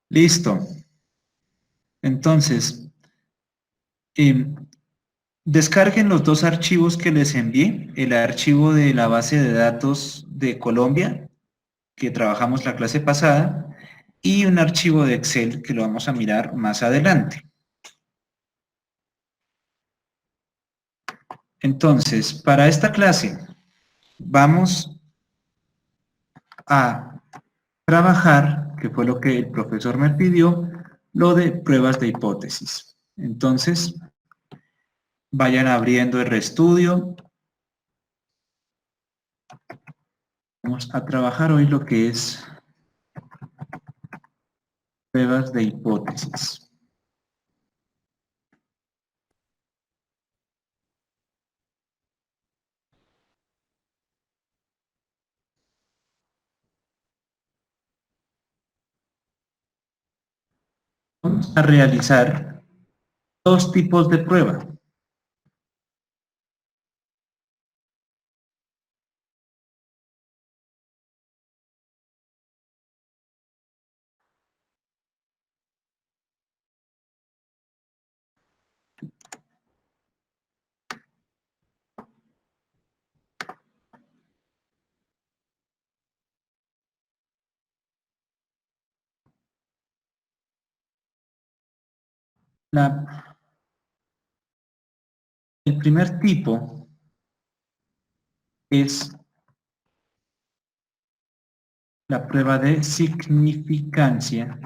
Listo. Entonces, descarguen los dos archivos que les envié, el archivo de la base de datos de Colombia, que trabajamos la clase pasada, y un archivo de Excel que lo vamos a mirar más adelante. Entonces, para esta clase vamos a trabajar, que fue lo que el profesor me pidió, lo de pruebas de hipótesis. Entonces, vayan abriendo el ReStudio. Vamos a trabajar hoy lo que es pruebas de hipótesis. Vamos a realizar dos tipos de prueba. El primer tipo es la prueba de significancia.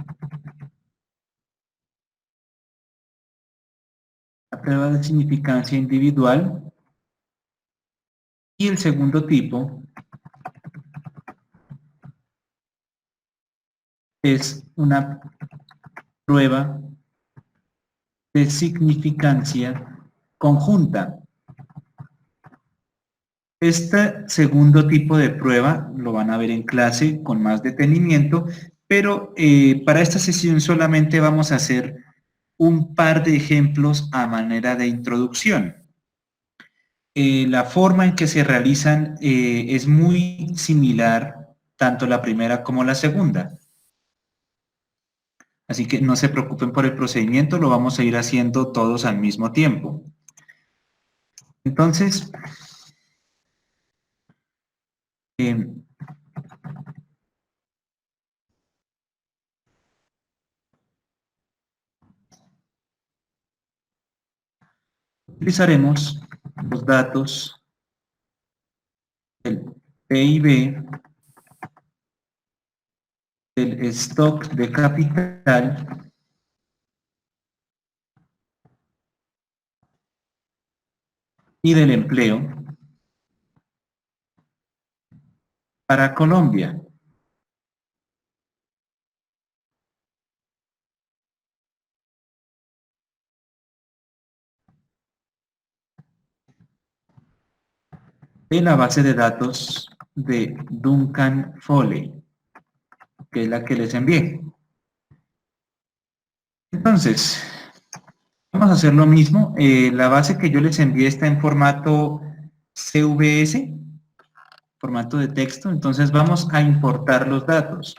La prueba de significancia individual. Y el segundo tipo es una prueba de significancia conjunta. Este segundo tipo de prueba lo van a ver en clase con más detenimiento, pero para esta sesión solamente vamos a hacer un par de ejemplos a manera de introducción. La forma en que se realizan es muy similar tanto la primera como la segunda. Así que no se preocupen por el procedimiento, lo vamos a ir haciendo todos al mismo tiempo. Entonces, utilizaremos los datos del PIB, del stock de capital y del empleo para Colombia. En la base de datos de Duncan Foley, que es la que les envié. Entonces, vamos a hacer lo mismo. La base que yo les envié está en formato CVS, formato de texto. Entonces vamos a importar los datos.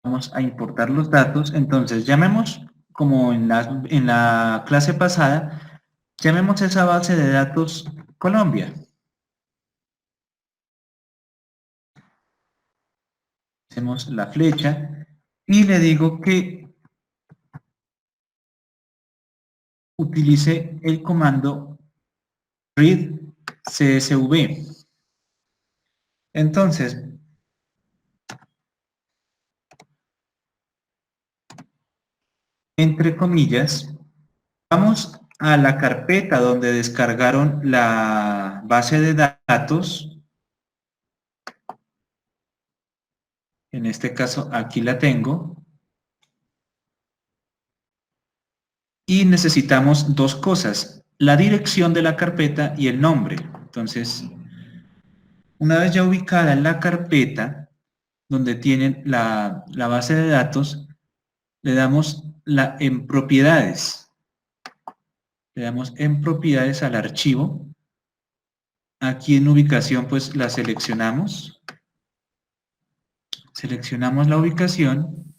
Vamos a importar los datos. Entonces llamemos, como en la clase pasada, llamemos esa base de datos Colombia. Hacemos la flecha y le digo que utilice el comando read csv. Entonces, entre comillas, vamos a la carpeta donde descargaron la base de datos. En este caso, aquí la tengo. Y necesitamos dos cosas, la dirección de la carpeta y el nombre. Entonces, una vez ya ubicada en la carpeta, donde tienen la base de datos, le damos en propiedades. Le damos en propiedades al archivo. Aquí en ubicación pues la seleccionamos. Seleccionamos la ubicación.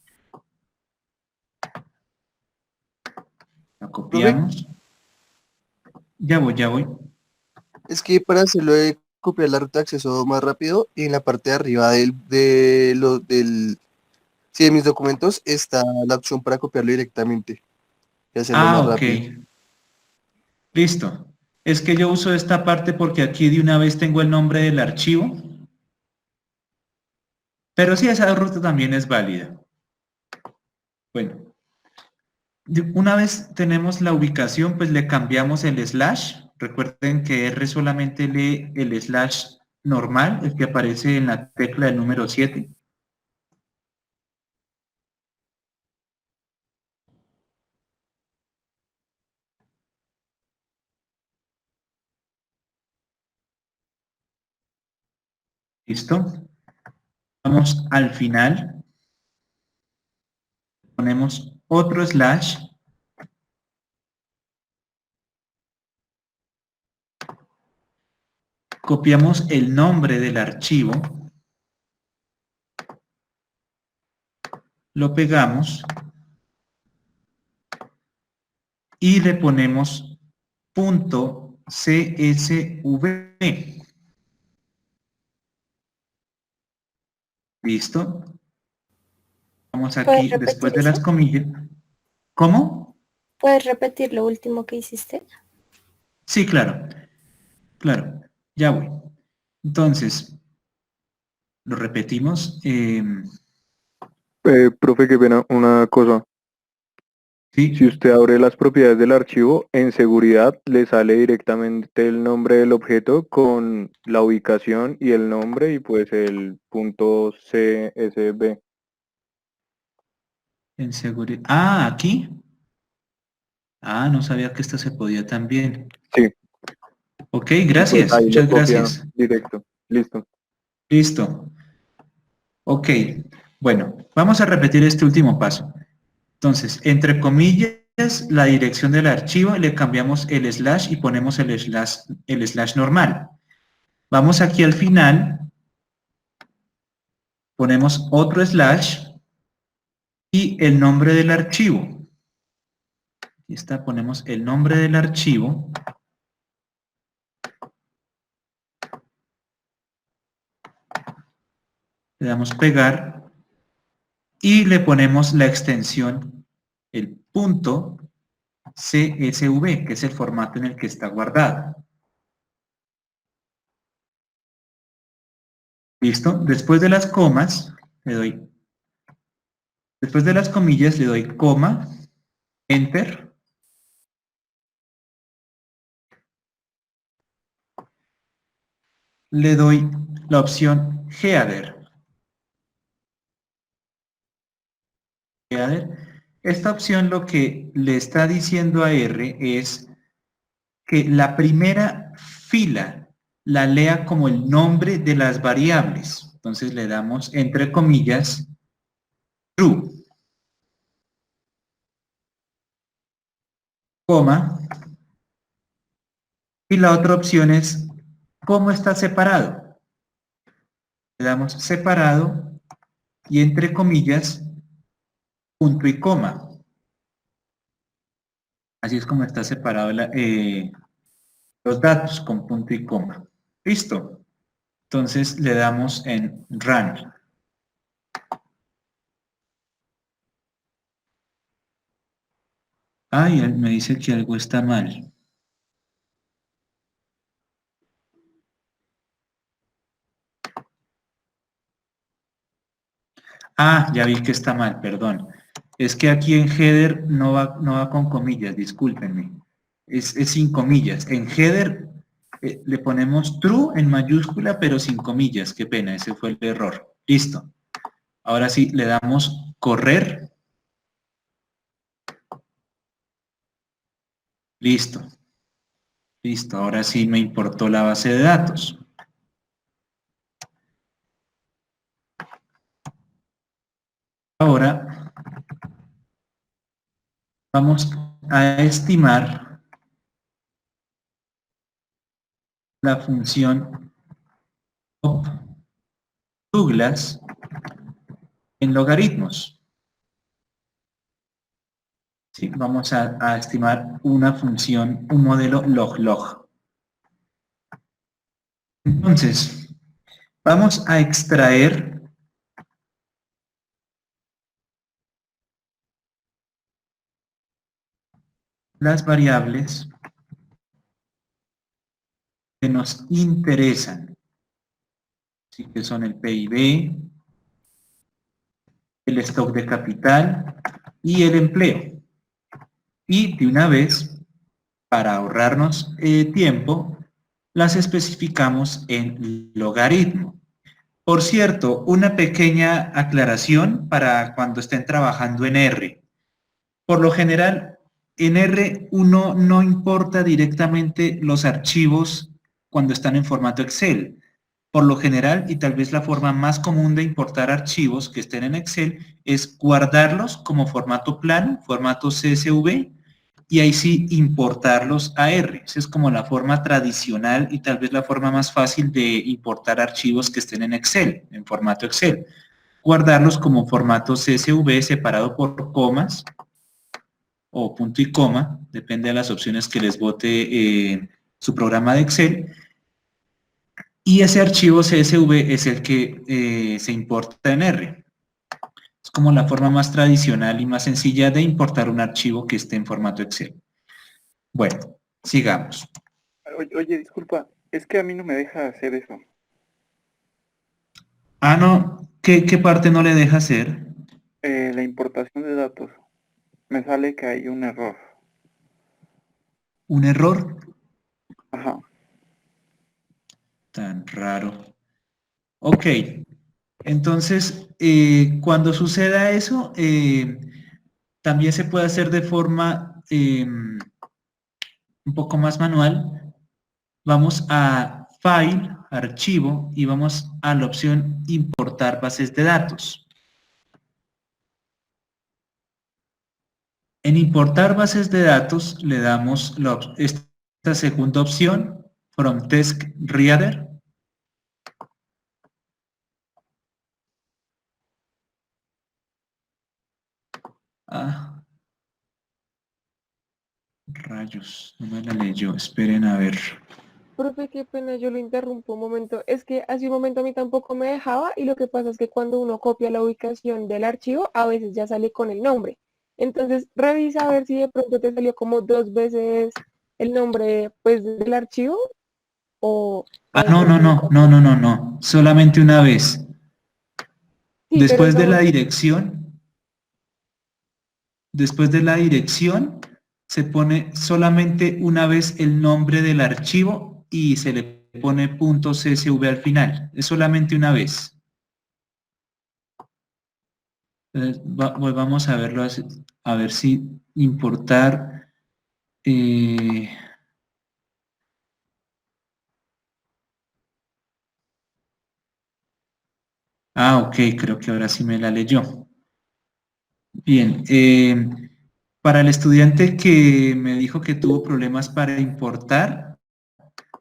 La Profe, copiamos. Ya voy, ya voy. es que para hacerlo de copiar la ruta de acceso más rápido, en la parte de arriba sí, de mis documentos está la opción para copiarlo directamente y hacerlo Ah, más ok. rápido. Listo. Es que yo uso esta parte porque aquí de una vez tengo el nombre del archivo. Pero sí, esa ruta también es válida. Bueno, una vez tenemos la ubicación, pues le cambiamos el slash. Recuerden que R solamente lee el slash normal, el que aparece en la tecla del número 7. ¿Listo? Vamos al final, ponemos otro slash, copiamos el nombre del archivo, lo pegamos y le ponemos punto .csv. ¿Listo? Vamos ¿Puedes aquí después repetir de las eso? comillas. ¿Cómo? ¿Puedes repetir lo último que hiciste? Sí, claro, claro, ya voy. Entonces, lo repetimos. Profe, qué pena, una cosa. Si Sí, usted abre las propiedades del archivo, en seguridad le sale directamente el nombre del objeto con la ubicación y el nombre y pues el punto CSV. en seguridad. Ah, aquí. Ah, no sabía que esto se podía también. Sí, Ok, y pues gracias, ahí lo muchas copia gracias. directo. Listo. Listo. Ok, bueno, vamos a repetir este último paso. Entonces, entre comillas, la dirección del archivo, le cambiamos el slash y ponemos el slash normal. Vamos aquí al final, ponemos otro slash y el nombre del archivo. Aquí está, ponemos el nombre del archivo. Le damos pegar y le ponemos la extensión, el punto CSV, que es el formato en el que está guardado. ¿Listo? Después de las comas, después de las comillas, le doy coma, enter. Le doy la opción header. Esta opción lo que le está diciendo a R es que la primera fila la lea como el nombre de las variables. Entonces le damos, entre comillas, true, coma, y la otra opción es cómo está separado. Le damos separado y entre comillas, punto y coma. Así es como está separado los datos con punto y coma. Listo. Entonces le damos en Run. Ay, él me dice que algo está mal. Ah, ya vi que está mal, perdón. Es que aquí en header no va con comillas, discúlpenme. Es sin comillas. En header le ponemos true en mayúscula, pero sin comillas. Qué pena, ese fue el error. Listo. Ahora sí, le damos correr. Listo. Listo, ahora sí me importó la base de datos. Ahora vamos a estimar la función Douglas en logaritmos. Sí, vamos a estimar una función, un modelo log-log. Entonces, vamos a extraer las variables que nos interesan, ¿sí? Que son el PIB, el stock de capital y el empleo. Y de una vez, para ahorrarnos tiempo, las especificamos en logaritmo. Por cierto, una pequeña aclaración para cuando estén trabajando en R. Por lo general, en R uno no importa directamente los archivos cuando están en formato Excel. Por lo general, y tal vez la forma más común de importar archivos que estén en Excel, es guardarlos como formato plano, formato CSV, y ahí sí importarlos a R. Esa es como la forma tradicional y tal vez la forma más fácil de importar archivos que estén en Excel, en formato Excel. Guardarlos como formato CSV separado por comas o punto y coma, depende de las opciones que les bote su programa de Excel. Y ese archivo CSV es el que se importa en R. Es como la forma más tradicional y más sencilla de importar un archivo que esté en formato Excel. Bueno, sigamos. Oye, disculpa, es que a mí no me deja hacer eso. Ah, no, ¿qué parte no le deja hacer? La importación de datos. Me sale que hay un error. ¿Un error? Ajá. Tan raro. Ok, entonces, cuando suceda eso, también se puede hacer de forma un poco más manual. Vamos a File, Archivo, y vamos a la opción Importar bases de datos. En Importar bases de datos le damos esta segunda opción, From Text Reader. Ah, rayos, no me la leyó, esperen a ver. Profe, qué pena, yo lo interrumpo un momento. Es que hace un momento a mí tampoco me dejaba y lo que pasa es que cuando uno copia la ubicación del archivo, a veces ya sale con el nombre. Entonces, revisa a ver si de pronto te salió como 2 veces el nombre, pues, del archivo o Ah, de no, no, pronto en no, otra no, parte. no, no, no, solamente una vez. Sí, pero Después de la digamos, dirección, se pone solamente una vez el nombre del archivo y se le pone .csv al final. Es solamente una vez. Entonces, volvamos a verlo, a ver si importar. Ok, creo que ahora sí me la leyó. Bien, para el estudiante que me dijo que tuvo problemas para importar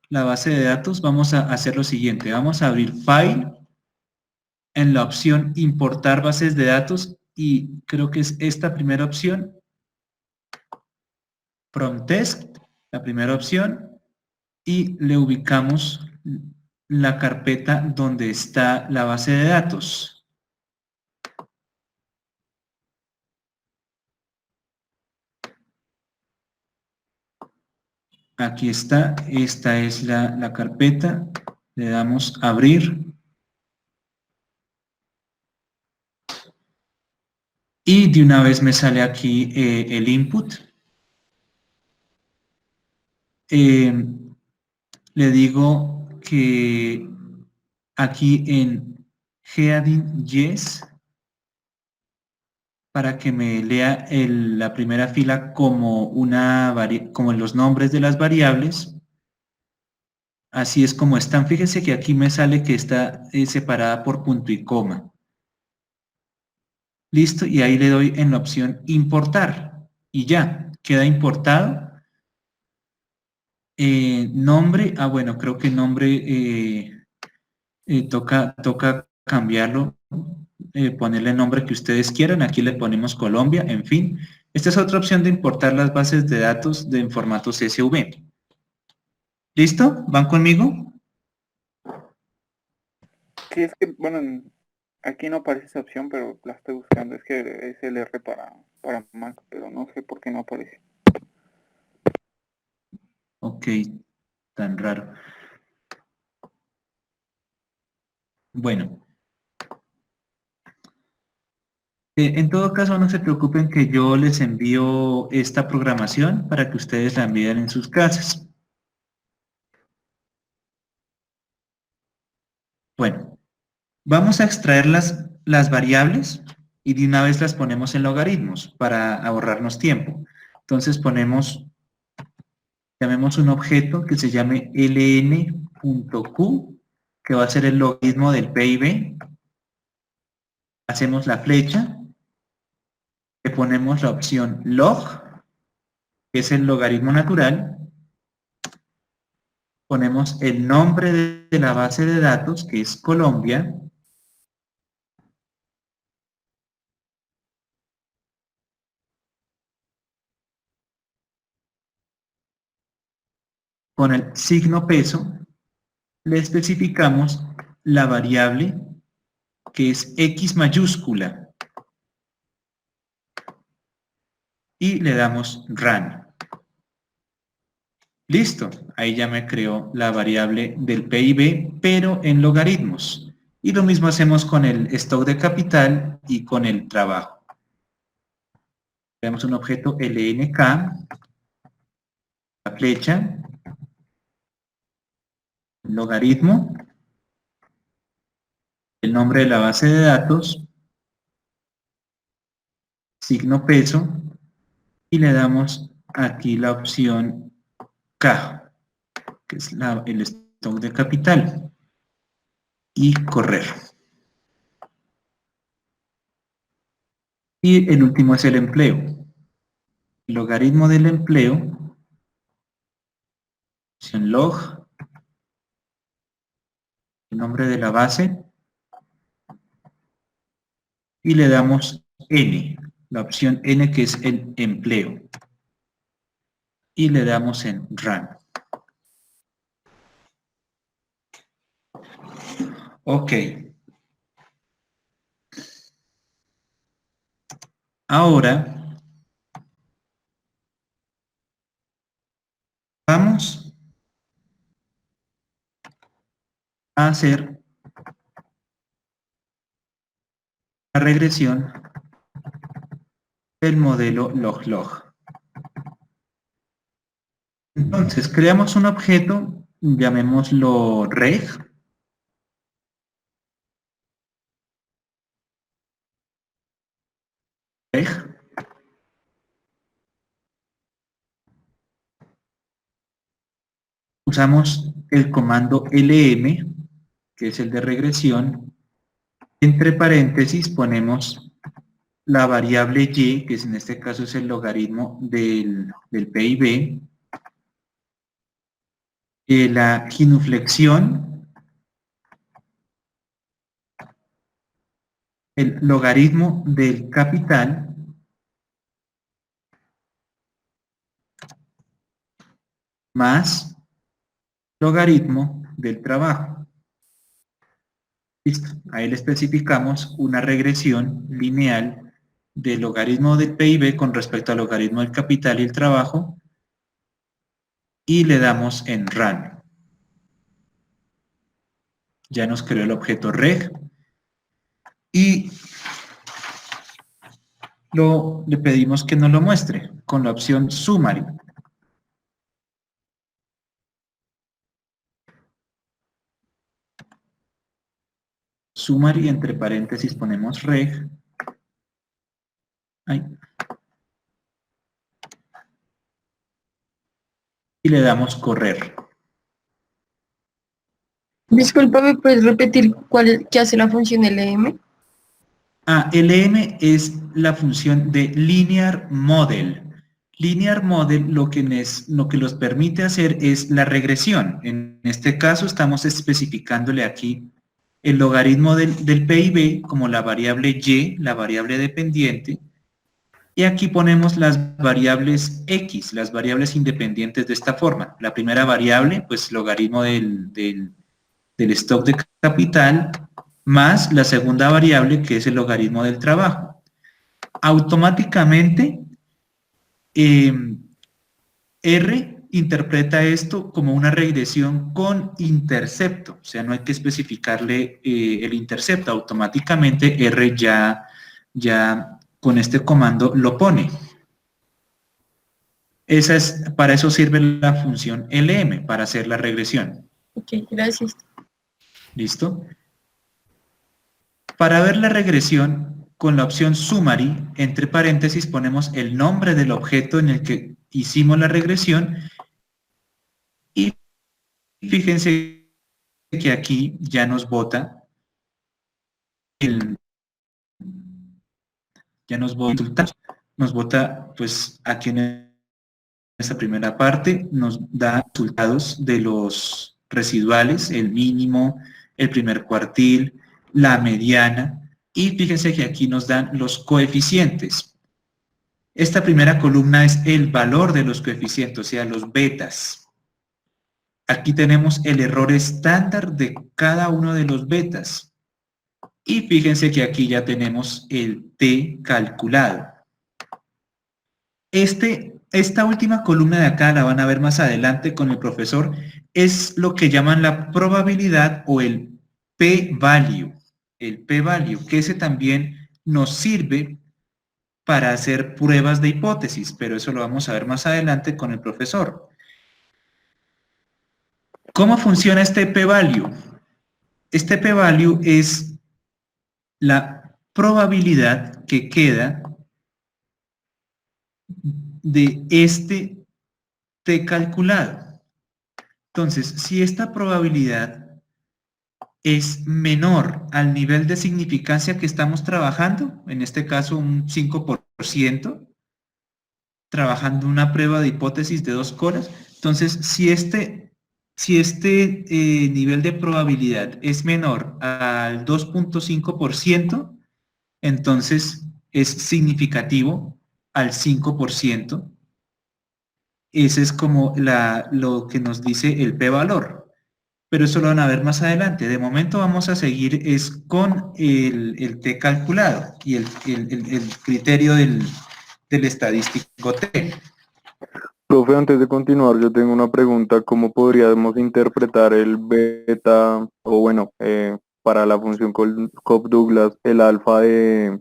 la base de datos, vamos a hacer lo siguiente. Vamos a abrir File, en la opción Importar bases de datos, y creo que es esta primera opción, From Text, la primera opción, y le ubicamos la carpeta donde está la base de datos. Aquí está, esta es la carpeta, le damos a abrir y de una vez me sale aquí el input. Le digo que aquí en Heading Yes, para que me lea la primera fila como, como los nombres de las variables. Así es como están. Fíjense que aquí me sale que está separada por punto y coma. Listo, y ahí le doy en la opción importar. Y ya, queda importado. Nombre, bueno, creo que nombre toca cambiarlo, ponerle el nombre que ustedes quieran. Aquí le ponemos Colombia, en fin. Esta es otra opción de importar las bases de datos en formato CSV. ¿Listo? ¿Van conmigo? Sí, es que, bueno, aquí no aparece esa opción, pero la estoy buscando. Es que es el R para Mac, pero no sé por qué no aparece. Ok, tan raro. Bueno. En todo caso, no se preocupen que yo les envío esta programación para que ustedes la envíen en sus casas. Bueno, vamos a extraer las variables y de una vez las ponemos en logaritmos para ahorrarnos tiempo. Entonces llamemos un objeto que se llame ln.q, que va a ser el logaritmo del PIB. Hacemos la flecha, le ponemos la opción log, que es el logaritmo natural. Ponemos el nombre de la base de datos, que es Colombia. Con el signo peso, le especificamos la variable que es X mayúscula. Y le damos run. Listo, ahí ya me creó la variable del PIB, pero en logaritmos. Y lo mismo hacemos con el stock de capital y con el trabajo. Tenemos un objeto LNK, la flecha, logaritmo, el nombre de la base de datos, signo peso, y le damos aquí la opción K, que es el stock de capital, y correr. Y el último es el empleo. El logaritmo del empleo, opción log, el nombre de la base, y le damos N, la opción N que es el empleo. Y le damos en Run. Ok. Ahora vamos a hacer la regresión del modelo log-log. Entonces, creamos un objeto, llamémoslo reg. Usamos el comando lm, que es el de regresión. Entre paréntesis ponemos la variable y, que en este caso es el logaritmo del PIB. La genuflexión, el logaritmo del capital, más logaritmo del trabajo. Listo. Ahí le especificamos una regresión lineal del logaritmo del PIB con respecto al logaritmo del capital y el trabajo, y le damos en Run. Ya nos creó el objeto reg y le pedimos que nos lo muestre con la opción Summary. Summary, entre paréntesis ponemos reg. Ahí. Y le damos correr. Discúlpame, ¿puedes repetir qué hace la función LM? LM es la función de Linear Model. Linear Model lo que los permite hacer es la regresión. En este caso estamos especificándole aquí el logaritmo del PIB como la variable Y, la variable dependiente, y aquí ponemos las variables X, las variables independientes de esta forma. La primera variable, pues logaritmo del stock de capital, más la segunda variable que es el logaritmo del trabajo. Automáticamente, R interpreta esto como una regresión con intercepto, o sea, no hay que especificarle el intercepto, automáticamente R ya con este comando lo pone. Para eso sirve la función LM, para hacer la regresión. Ok, gracias. ¿Listo? Para ver la regresión, con la opción Summary, entre paréntesis ponemos el nombre del objeto en el que hicimos la regresión y fíjense que aquí ya nos bota resultados. Nos bota, pues aquí en esta primera parte, nos da resultados de los residuales, el mínimo, el primer cuartil, la mediana, y fíjense que aquí nos dan los coeficientes. Esta primera columna es el valor de los coeficientes, o sea, los betas. Aquí tenemos el error estándar de cada uno de los betas. Y fíjense que aquí ya tenemos el T calculado. Esta última columna de acá, la van a ver más adelante con el profesor, es lo que llaman la probabilidad o el p-value. El p-value, que ese también nos sirve para hacer pruebas de hipótesis, pero eso lo vamos a ver más adelante con el profesor. ¿Cómo funciona este p-value? Este p-value es la probabilidad que queda de este T calculado. Entonces, si esta probabilidad es menor al nivel de significancia que estamos trabajando, en este caso un 5%, trabajando una prueba de hipótesis de 2 colas, entonces si este nivel de probabilidad es menor al 2.5%, entonces es significativo al 5%. Ese es como lo que nos dice el p-valor. Pero eso lo van a ver más adelante. De momento vamos a seguir con el T calculado y el criterio del estadístico T. Profe, antes de continuar, yo tengo una pregunta. ¿Cómo podríamos interpretar el beta, o bueno, para la función Cobb-Douglas, el alfa de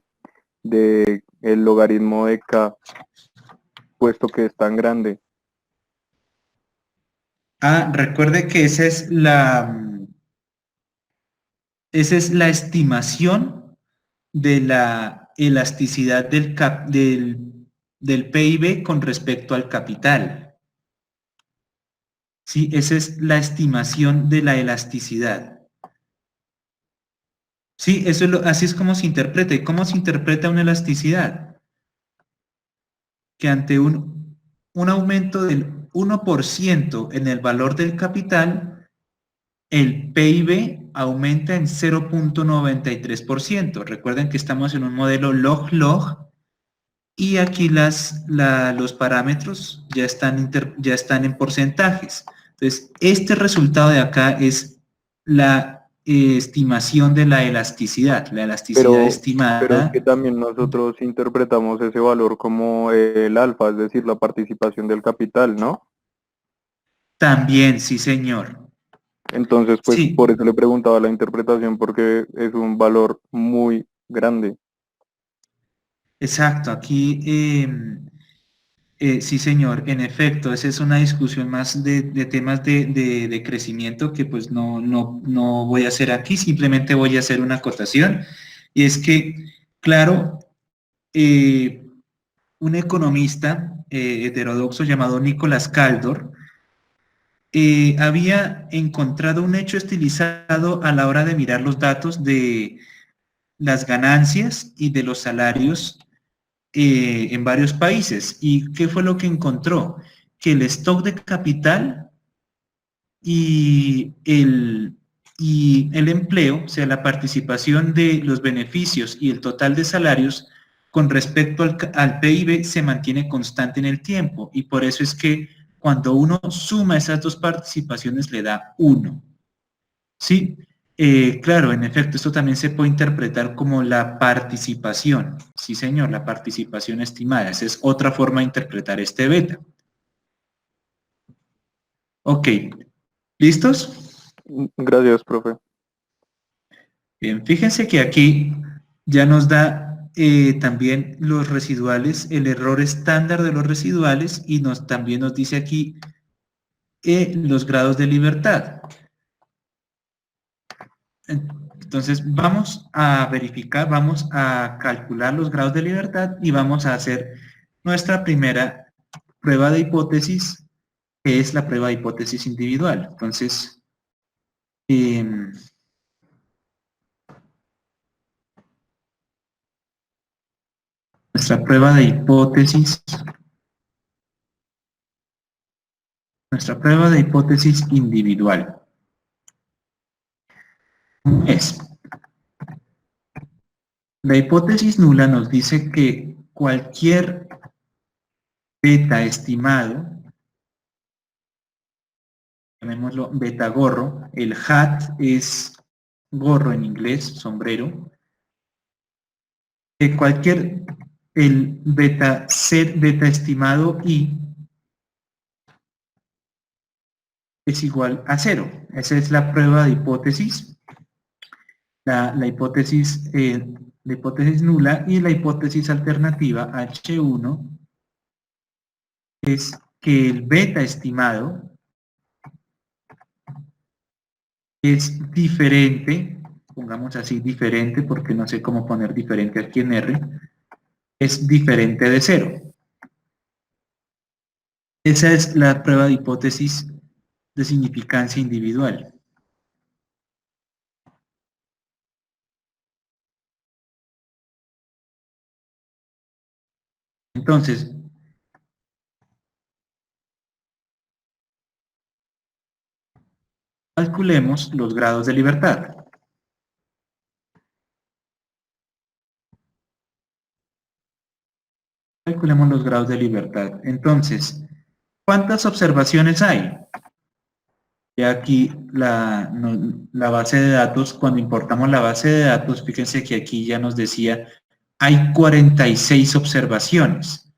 el logaritmo de K, puesto que es tan grande? Recuerde que esa es la estimación de la elasticidad del PIB con respecto al capital. Sí, esa es la estimación de la elasticidad. Sí, así es como se interpreta. ¿Y cómo se interpreta una elasticidad? Que ante un aumento del 1% en el valor del capital, el PIB aumenta en 0.93%. Recuerden que estamos en un modelo log-log y aquí los parámetros ya están en porcentajes. Entonces, este resultado de acá es la estimación de la elasticidad estimada. Pero es que también nosotros interpretamos ese valor como el alfa, es decir, la participación del capital, ¿no? También, sí, señor. Entonces, pues Sí. por eso le preguntaba la interpretación, porque es un valor muy grande. Exacto, aquí sí, señor, en efecto, esa es una discusión más de temas de crecimiento que pues no voy a hacer aquí, simplemente voy a hacer una acotación, y es que, claro, un economista heterodoxo llamado Nicolás Kaldor había encontrado un hecho estilizado a la hora de mirar los datos de las ganancias y de los salarios en varios países. ¿Y qué fue lo que encontró? Que el stock de capital y el empleo, o sea, la participación de los beneficios y el total de salarios con respecto al PIB se mantiene constante en el tiempo, y por eso es que cuando uno suma esas dos participaciones le da 1. ¿Sí? Claro, en efecto, esto también se puede interpretar como la participación. Sí, señor, la participación estimada. Esa es otra forma de interpretar este beta. Ok, ¿listos? Gracias, profe. Bien, fíjense que aquí ya nos da también los residuales, el error estándar de los residuales, y también nos dice aquí los grados de libertad. Entonces vamos a verificar, vamos a calcular los grados de libertad y vamos a hacer nuestra primera prueba de hipótesis, que es la prueba de hipótesis individual. Entonces, nuestra prueba de hipótesis individual es: la hipótesis nula nos dice que cualquier beta estimado, llamémoslo beta gorro, el hat es gorro en inglés, sombrero, que el beta estimado I es igual a 0. Esa es la prueba de hipótesis, la hipótesis nula, y la hipótesis alternativa H1 es que el beta estimado es diferente, pongamos así diferente porque no sé cómo poner diferente aquí en R, es diferente de 0. Esa es la prueba de hipótesis de significancia individual. Entonces, calculemos los grados de libertad. Calculemos los grados de libertad. Entonces, ¿cuántas observaciones hay? Y aquí la base de datos, cuando importamos la base de datos, fíjense que aquí ya nos decía, hay 46 observaciones.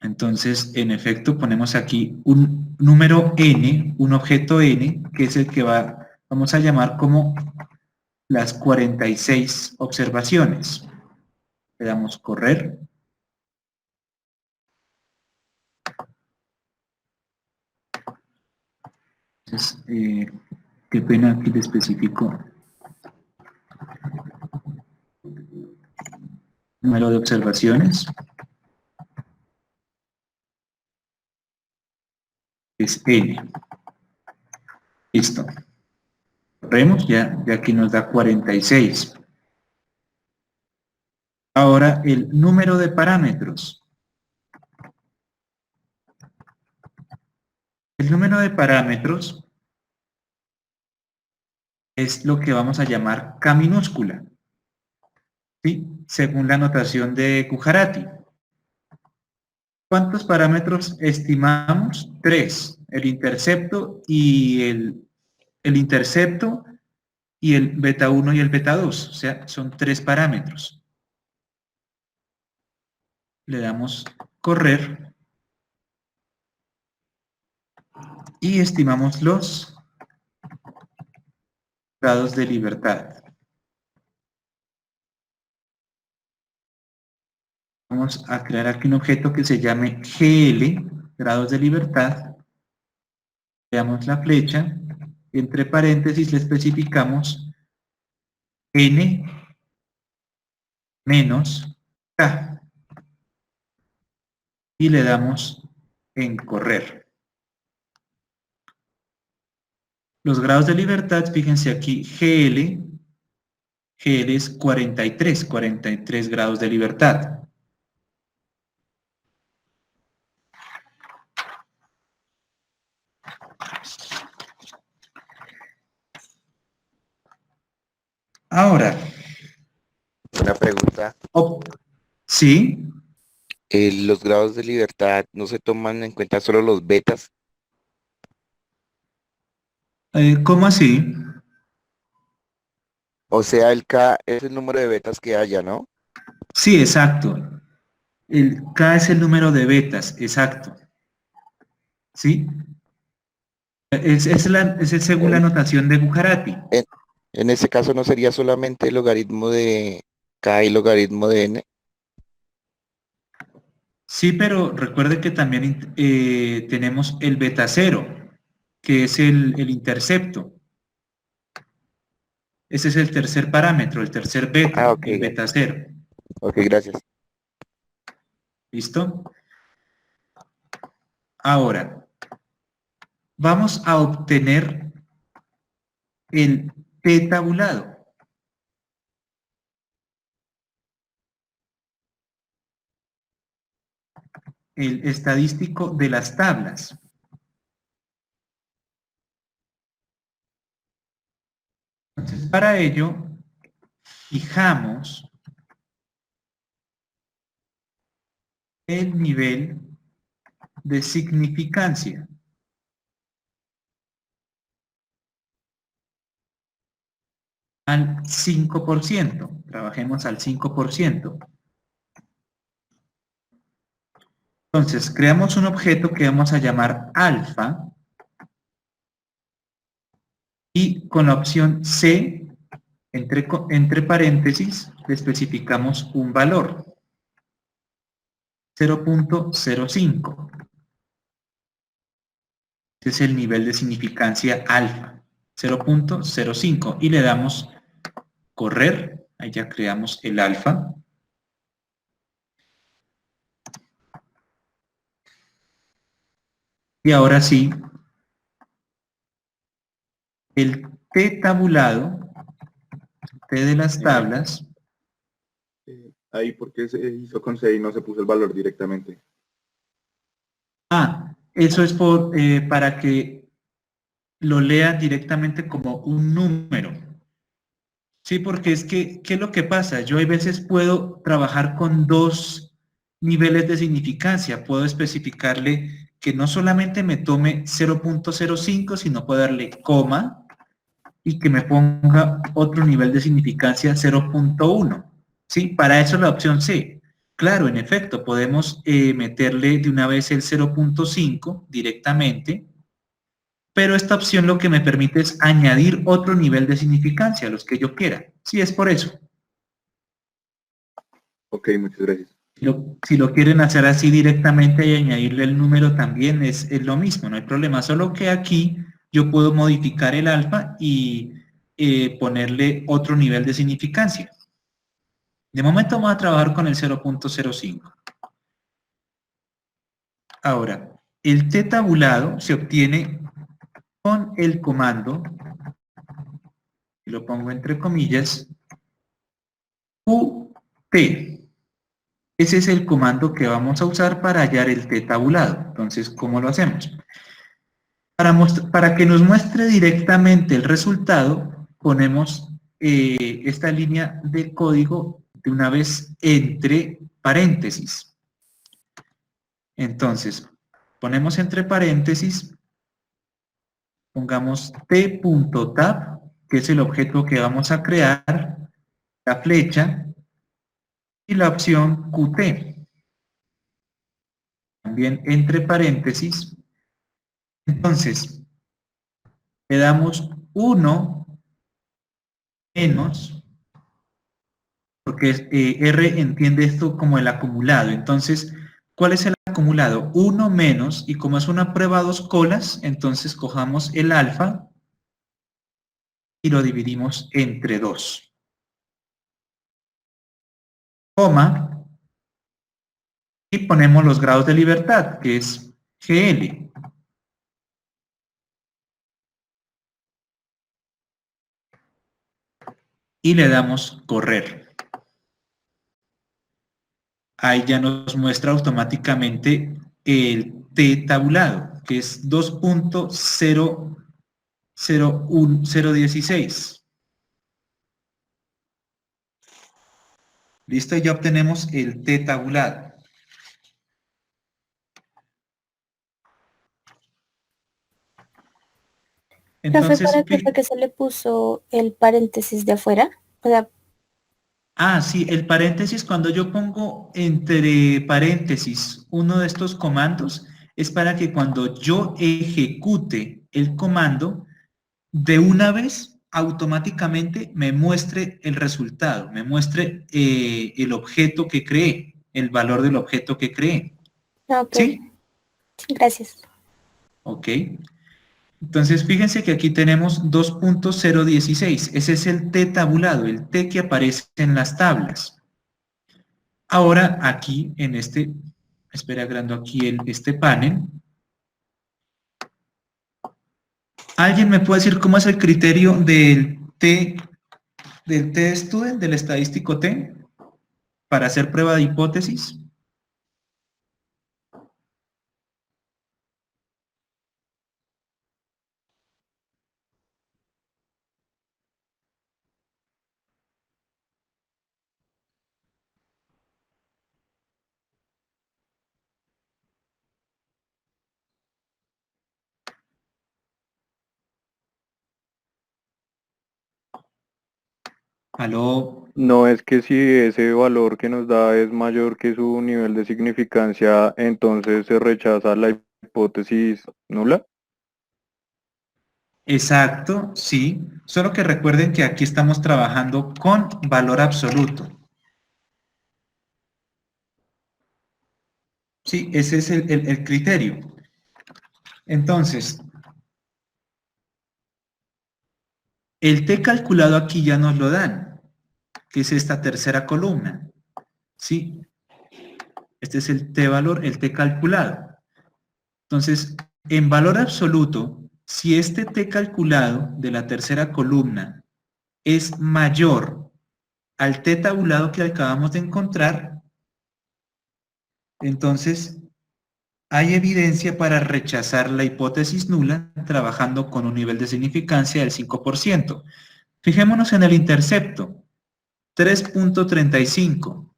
Entonces, en efecto, ponemos aquí un número n, un objeto n, que es el que vamos a llamar como las 46 observaciones. Le damos correr. Entonces, qué pena, aquí le especifico número de observaciones. Es n. Listo. Corremos, ya aquí nos da 46. Ahora, el número de parámetros. El número de parámetros es lo que vamos a llamar K minúscula, ¿sí? Según la notación de Gujarati. ¿Cuántos parámetros estimamos? 3. El intercepto y el beta 1 y el beta 2. O sea, son 3 parámetros. Le damos correr y estimamos los grados de libertad. Vamos a crear aquí un objeto que se llame GL, grados de libertad. Le damos la flecha, y entre paréntesis le especificamos N menos K. Y le damos en correr. Los grados de libertad, fíjense aquí, GL GL es 43 grados de libertad. Ahora, Una pregunta. ¿sí? ¿Los grados de libertad no se toman en cuenta solo los betas? ¿Cómo así? O sea, el K es el número de betas que haya, ¿no? Sí, exacto. El K es el número de betas, exacto. ¿Sí? Es según la En, notación de Bujarati. en, en ese caso no sería solamente el logaritmo de K y logaritmo de N. Sí, pero recuerde que también tenemos el beta cero, que es el intercepto. Ese es el tercer parámetro, el tercer Ah, beta, ok, el beta cero. ok, gracias. ¿Listo? Ahora, vamos a obtener el T tabulado. El estadístico de las tablas. Entonces, para ello, fijamos el nivel de significancia. Al 5%. Trabajemos al 5%. Entonces, creamos un objeto que vamos a llamar alfa y con la opción C, entre paréntesis, le especificamos un valor, 0.05. Este es el nivel de significancia alfa, 0.05. Y le damos correr, ahí ya creamos el alfa. Y ahora sí, el T tabulado, T de las tablas, Ahí porque se hizo con C y no se puso el valor directamente. eso es para que lo lea directamente como un número. Sí, porque es que, ¿qué es lo que pasa? Yo a veces puedo trabajar con dos niveles de significancia. Puedo especificarle que no solamente me tome 0.05, sino puedo darle coma y que me ponga otro nivel de significancia 0.1. ¿Sí? Para eso la opción C. Claro, en efecto, podemos meterle de una vez el 0.5 directamente, pero esta opción lo que me permite es añadir otro nivel de significancia, los que yo quiera. Sí, es por eso. Ok, muchas gracias. Si lo quieren hacer así directamente y añadirle el número también es lo mismo, no hay problema. Solo que aquí yo puedo modificar el alfa y ponerle otro nivel de significancia. De momento vamos a trabajar con el 0.05. Ahora, el T tabulado se obtiene con el comando, y lo pongo entre comillas, QT. Ese es el comando que vamos a usar para hallar el T tabulado. Entonces, ¿cómo lo hacemos? Para que nos muestre directamente el resultado, ponemos esta línea de código de una vez entre paréntesis. Entonces, ponemos entre paréntesis, pongamos t.tab, que es el objeto que vamos a crear, la flecha, y la opción Qt. También entre paréntesis. Entonces, le damos 1 menos, porque R entiende esto como el acumulado. Entonces, ¿cuál es el acumulado? 1 menos, y como es una prueba a dos colas, entonces cojamos el alfa y lo dividimos entre 2. Coma, y ponemos los grados de libertad, que es GL. y le damos correr. Ahí ya nos muestra automáticamente el t tabulado, que es 2.016. Listo, ya obtenemos el t tabulado. Profe, Entonces, ¿para qué fue que se le puso el paréntesis de afuera? O sea, sí, el paréntesis, cuando yo pongo entre paréntesis uno de estos comandos, es para que cuando yo ejecute el comando, de una vez automáticamente me muestre el resultado, me muestre el objeto que creé, el valor del objeto que creé. ok. ¿Sí? Sí, gracias. Ok. Entonces, fíjense que aquí tenemos 2.016. Ese es el t tabulado, el t que aparece en las tablas. Ahora, aquí en este, espera, agrando aquí este panel. ¿Alguien me puede decir cómo es el criterio del t student, del estadístico t, para hacer prueba de hipótesis? ¿Aló? No es que si ese valor que nos da es mayor que su nivel de significancia, entonces se rechaza la hipótesis nula. Exacto, sí. Solo que recuerden que aquí estamos trabajando con valor absoluto. Sí, ese es el criterio. Entonces, el t calculado aquí ya nos lo dan, que es esta tercera columna. ¿Sí? Este es el t valor, el t calculado. Entonces, en valor absoluto, si este t calculado de la tercera columna es mayor al t tabulado que acabamos de encontrar, entonces hay evidencia para rechazar la hipótesis nula trabajando con un nivel de significancia del 5%. Fijémonos en el intercepto, 3.35.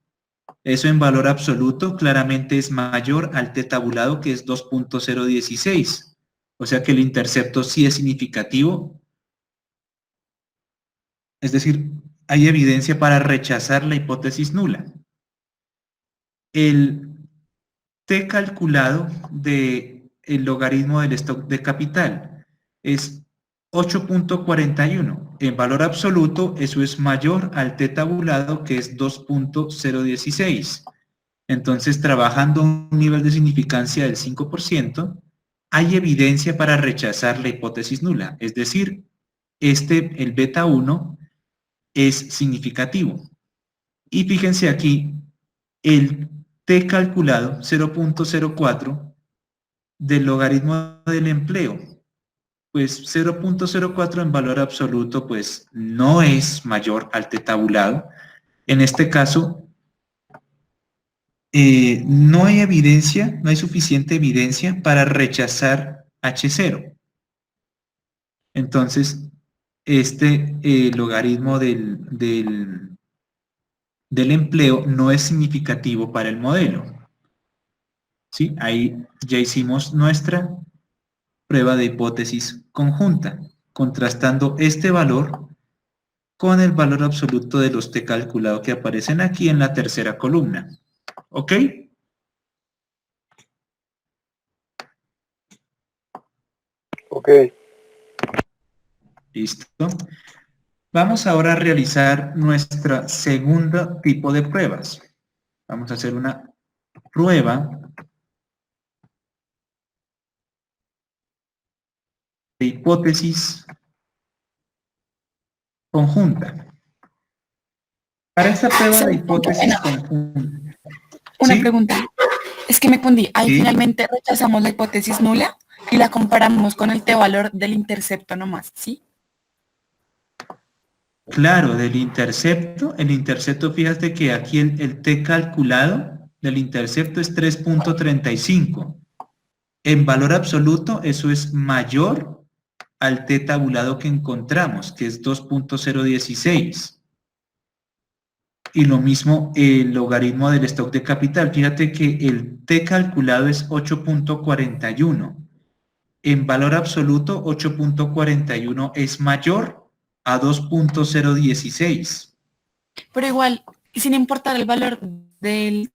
Eso en valor absoluto claramente es mayor al t tabulado, que es 2.016. O sea que el intercepto sí es significativo. Es decir, hay evidencia para rechazar la hipótesis nula. El t calculado del logaritmo del stock de capital es 8.41. En valor absoluto, eso es mayor al t tabulado, que es 2.016. Entonces, trabajando a un nivel de significancia del 5%, hay evidencia para rechazar la hipótesis nula. Es decir, el beta 1 es significativo. Y fíjense aquí, el t calculado, 0.04, del logaritmo del empleo. Pues 0.04 en valor absoluto, pues no es mayor al t tabulado. En este caso, no hay evidencia, no hay suficiente evidencia para rechazar H0. Entonces, este logaritmo del empleo no es significativo para el modelo. ¿Sí? Ahí ya hicimos nuestra prueba de hipótesis conjunta, contrastando este valor con el valor absoluto de los t calculado que aparecen aquí en la tercera columna. ¿Ok? Ok. Listo. Vamos ahora a realizar nuestra segunda tipo de pruebas. Vamos a hacer una prueba de hipótesis conjunta. Para esta prueba de hipótesis conjunta. Una ¿Sí? pregunta. Es que me confundí. Ahí Sí. finalmente rechazamos la hipótesis nula y la comparamos con el t-valor del intercepto nomás, ¿sí? Claro, del intercepto, el intercepto, fíjate que aquí el t calculado del intercepto es 3.35. En valor absoluto, eso es mayor al t tabulado que encontramos, que es 2.016. Y lo mismo el logaritmo del stock de capital. Fíjate que el t calculado es 8.41. En valor absoluto, 8.41 es mayor a 2.016. Pero igual, sin importar el valor del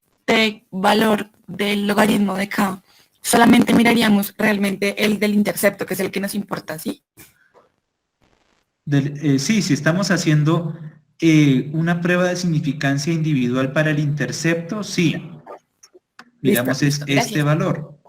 valor del logaritmo de K, solamente miraríamos realmente el del intercepto, que es el que nos importa, ¿sí? Sí, si estamos haciendo una prueba de significancia individual para el intercepto, sí. Miramos Listo, este gracias. valor.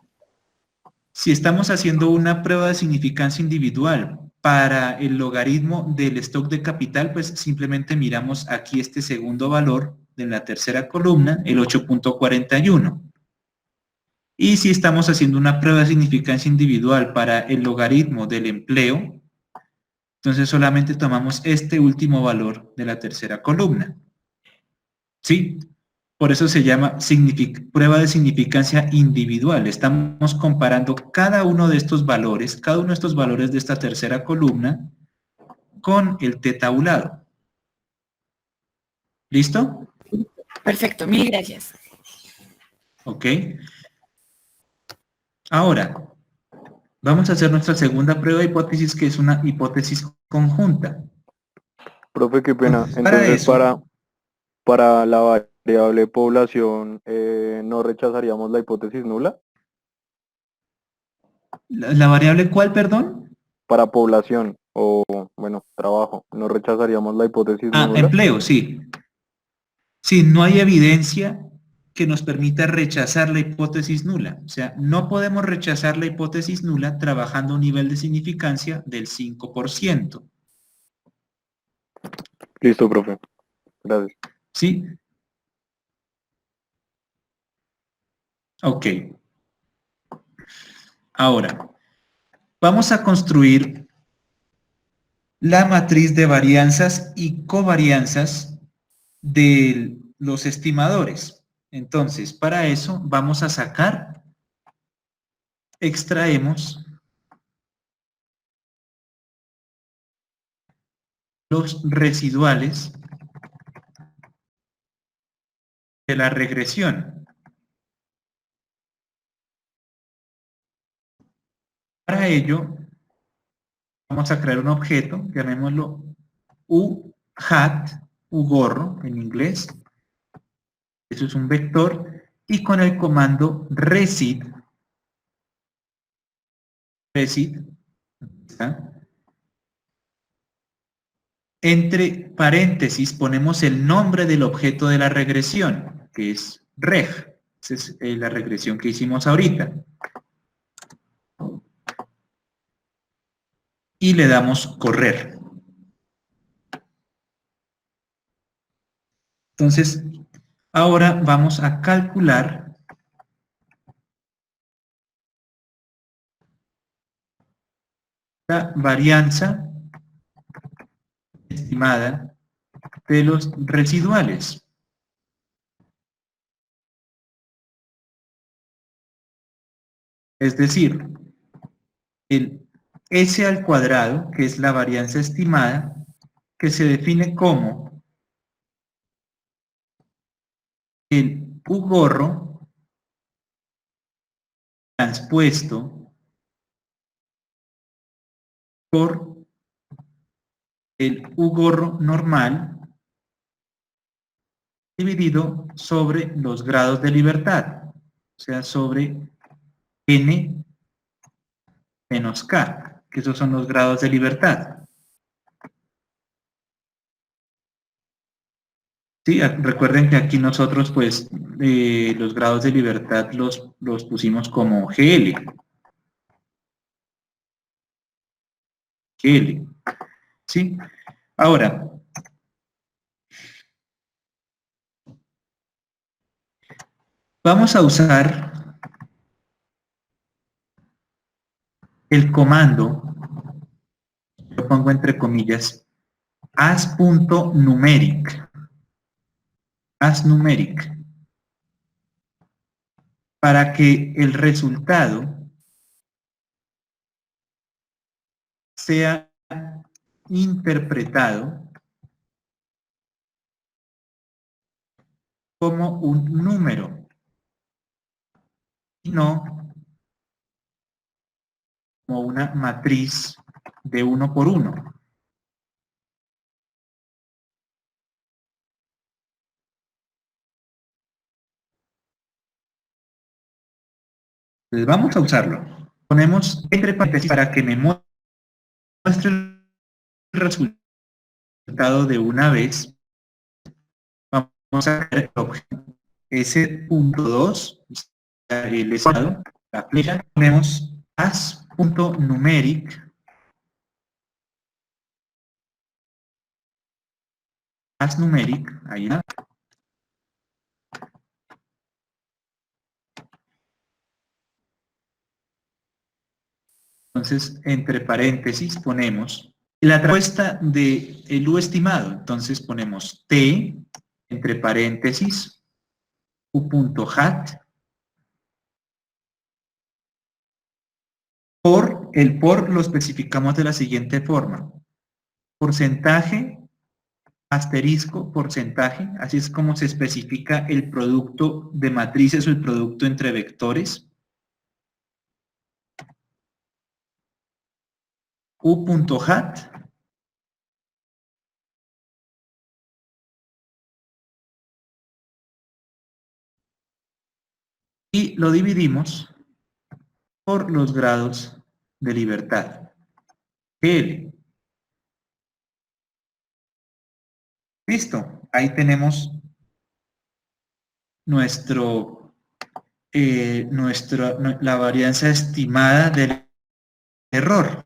Si estamos haciendo una prueba de significancia individual para el logaritmo del stock de capital, pues simplemente miramos aquí este segundo valor de la tercera columna, el 8.41. Y si estamos haciendo una prueba de significancia individual para el logaritmo del empleo, entonces solamente tomamos este último valor de la tercera columna. ¿Sí? Por eso se llama prueba de significancia individual. Estamos comparando cada uno de estos valores de esta tercera columna con el t tabulado. ¿Listo? Perfecto, mil gracias. Ok. Ahora, vamos a hacer nuestra segunda prueba de hipótesis, que es una hipótesis conjunta. Profe, qué pena. Para Entonces, eso, para la variable población, ¿no rechazaríamos la hipótesis nula? ¿la variable cuál, perdón? Para población o, bueno, trabajo, ¿no rechazaríamos la hipótesis nula? Empleo, sí. Sí, no hay evidencia que nos permita rechazar la hipótesis nula. O sea, no podemos rechazar la hipótesis nula trabajando a un nivel de significancia del 5%. Listo, profe. Gracias. ¿Sí? Ok. Ahora, vamos a construir la matriz de varianzas y covarianzas de los estimadores. Entonces, para eso vamos a extraemos los residuales de la regresión. Para ello, vamos a crear un objeto, llamémoslo u-hat, u-gorro en inglés. Eso es un vector. Y con el comando resid, ¿está? Entre paréntesis ponemos el nombre del objeto de la regresión, que es reg. Esa es la regresión que hicimos ahorita. Y le damos correr. Entonces, ahora vamos a calcular la varianza estimada de los residuales. Es decir, el S al cuadrado, que es la varianza estimada, que se define como el U gorro transpuesto por el U gorro normal dividido sobre los grados de libertad, o sea, sobre N menos K, que esos son los grados de libertad. Sí, recuerden que aquí nosotros, pues, los grados de libertad los pusimos como GL. GL. ¿Sí? Ahora, vamos a usar el comando, lo pongo entre comillas, as.numeric. As.numeric. Para que el resultado sea interpretado como un número y no como una matriz de 1 por 1. Entonces vamos a usarlo. Ponemos entre paréntesis para que me muestre el resultado de una vez. Vamos a ver el objeto S.2, el estado, la flecha, ponemos as.numeric, as.numeric, ahí está. Entonces, entre paréntesis ponemos la respuesta del U estimado. Entonces ponemos T, entre paréntesis, U.hat, el por lo especificamos de la siguiente forma. Porcentaje, asterisco, porcentaje, así es como se especifica el producto de matrices o el producto entre vectores. U.hat y lo dividimos por los grados de libertad. L. Listo, ahí tenemos la varianza estimada del error.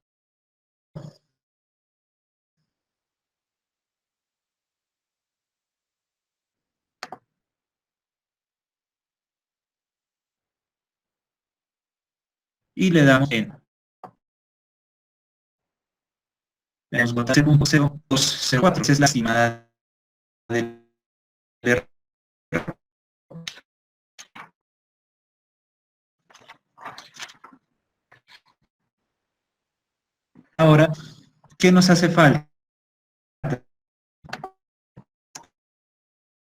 Y le damos en. Le damos 0.0204, esa es la estimada del error. Ahora, ¿qué nos hace falta?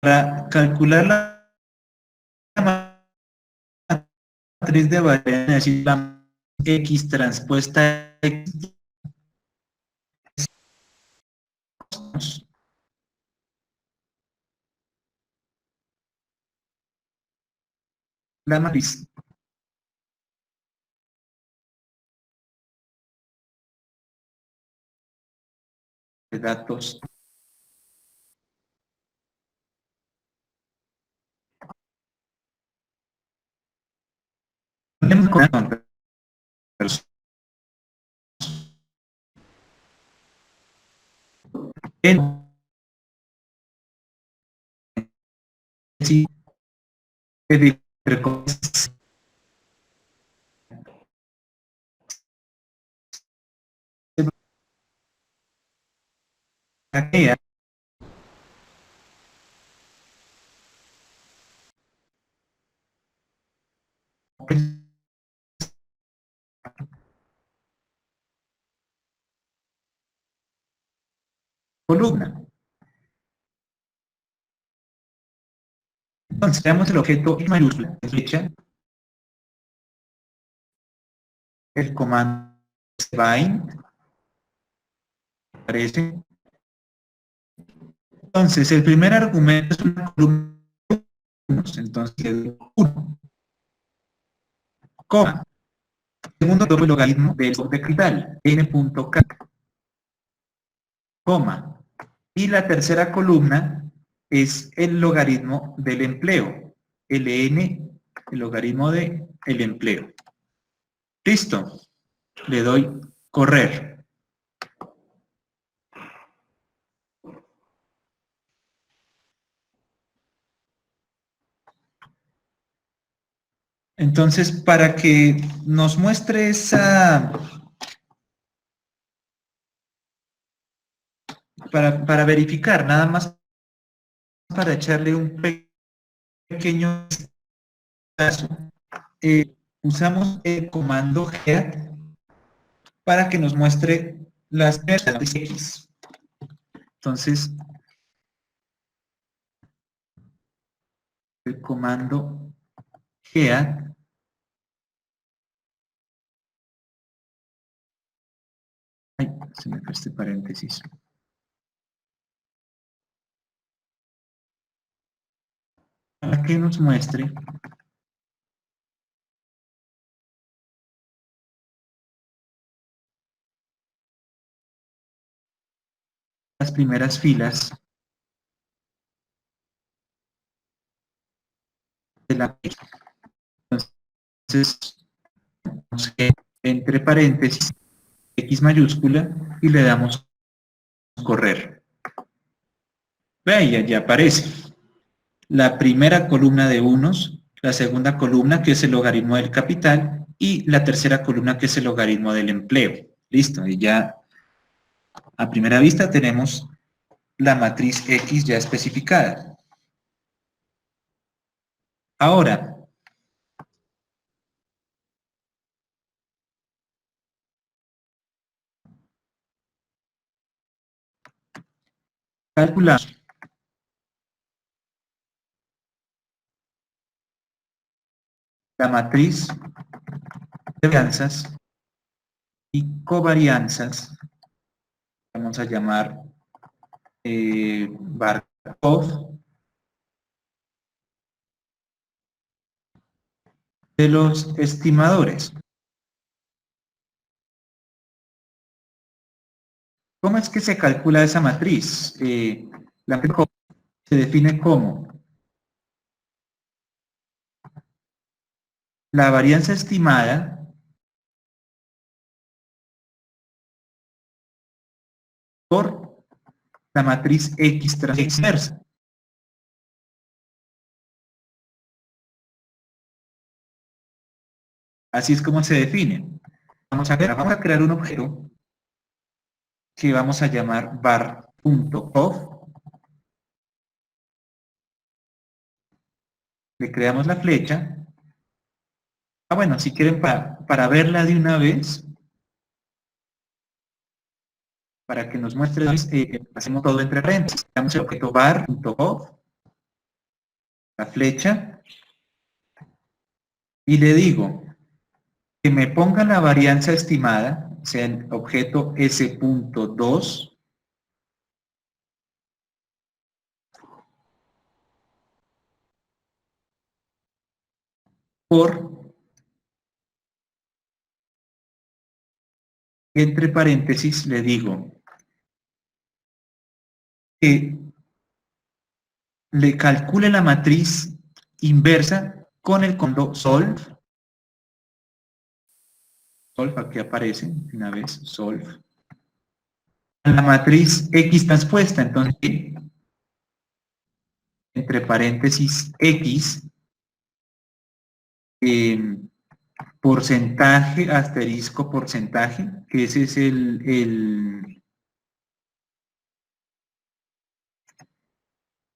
Para calcular la matriz de varianza, es decir, la X transpuesta X, la matriz de datos sí, columna. Entonces, veamos el objeto en mayúscula, flecha, el comando bind, aparece. Entonces, el primer argumento es una columna, entonces le doy 1, coma, segundo doble logaritmo del decretal, n.k, coma, y la tercera columna es el logaritmo del empleo, ln, el logaritmo del empleo. Listo, le doy correr. Entonces, para que nos muestre para verificar, nada más para echarle un pequeño vistazo, usamos el comando get para que nos muestre las matrices X. Entonces, el comando get se me fue este paréntesis. Para que nos muestre las primeras filas de la X. Entonces, entre paréntesis, X mayúscula y le damos correr. Vea, ya aparece la primera columna de unos, la segunda columna que es el logaritmo del capital y la tercera columna que es el logaritmo del empleo. Listo, y ya a primera vista tenemos la matriz X ya especificada. Ahora, calculamos la matriz de varianzas y covarianzas, vamos a llamar Markov, de los estimadores. ¿Cómo es que se calcula esa matriz? La matriz se define como la varianza estimada por la matriz X transversa. Así es como se define. Vamos a crear un objeto que vamos a llamar var.of. Le creamos la flecha. Bueno, si quieren para verla de una vez, para que nos muestre, hacemos todo entre paréntesis. Creamos el objeto var.of, la flecha, y le digo que me ponga la varianza estimada, o sea, el objeto S.2, por, entre paréntesis, le digo que le calcule la matriz inversa con el comando solve. Solve, aquí aparece una vez, solve. La matriz X transpuesta, entonces, entre paréntesis X, porcentaje, asterisco, porcentaje, que ese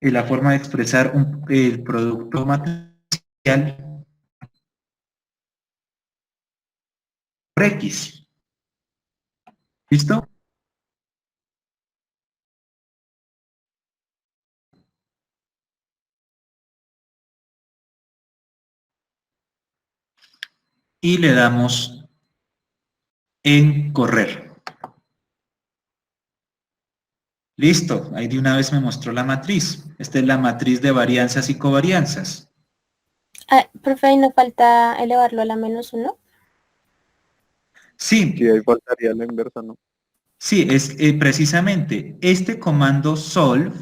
es la forma de expresar el producto matricial por X. ¿Listo? Y le damos en correr. Listo, ahí de una vez me mostró la matriz. Esta es la matriz de varianzas y covarianzas. Profe, ¿ahí no falta elevarlo a la -1? Sí. Sí, ahí faltaría la inversa, ¿no? Sí, es precisamente este comando solve,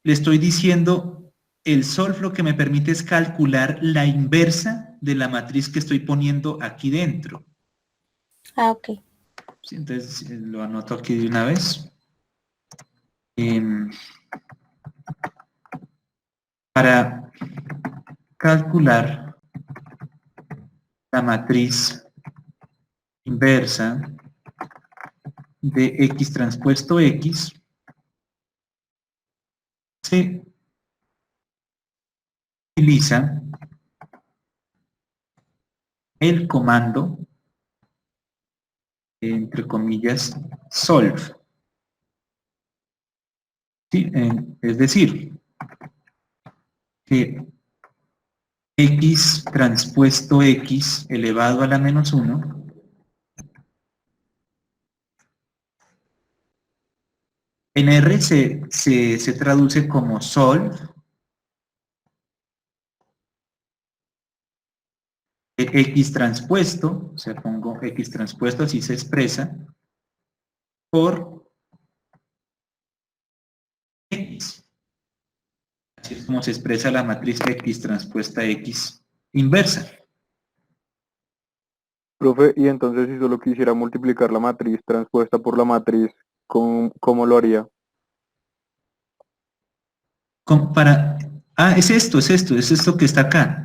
le estoy diciendo, el solve lo que me permite es calcular la inversa de la matriz que estoy poniendo aquí dentro. Ok. Sí, entonces lo anoto aquí de una vez. Para calcular la matriz inversa de X transpuesto X, se utiliza el comando, entre comillas, solve. ¿Sí? Es decir, que x transpuesto x elevado a la menos 1 en R se traduce como solve x transpuesto, o sea, pongo x transpuesto, así se expresa, por x. Así es como se expresa la matriz x transpuesta x inversa. Profe, y entonces si solo quisiera multiplicar la matriz transpuesta por la matriz, ¿cómo lo haría? Es esto que está acá.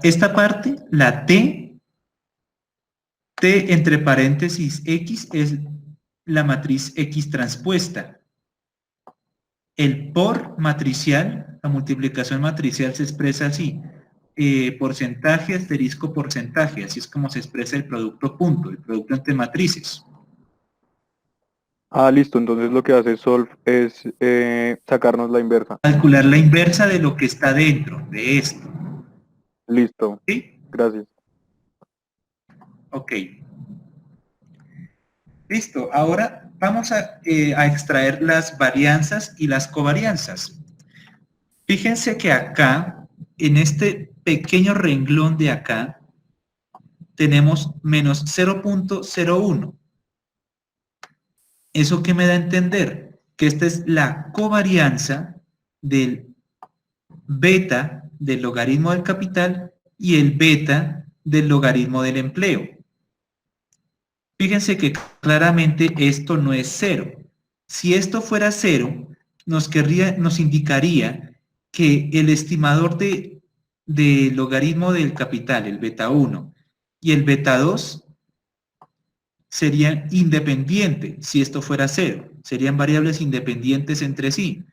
Esta parte, la t entre paréntesis x es la matriz x transpuesta. El por matricial, la multiplicación matricial se expresa así. Porcentaje, asterisco, porcentaje. Así es como se expresa el producto punto, el producto entre matrices. Ah, listo, entonces lo que hace solve es sacarnos la inversa. Calcular la inversa de lo que está dentro de esto. Listo. ¿Sí? Gracias. Ok. Listo. Ahora vamos a extraer las varianzas y las covarianzas. Fíjense que acá, en este pequeño renglón de acá, tenemos menos 0.01. ¿Eso qué me da a entender? Que esta es la covarianza del beta del logaritmo del capital y el beta del logaritmo del empleo. Fíjense que claramente esto no es 0. Si esto fuera 0, nos indicaría que el estimador de logaritmo del capital, el beta 1, y el beta 2 serían independientes si esto fuera 0. Serían variables independientes entre sí.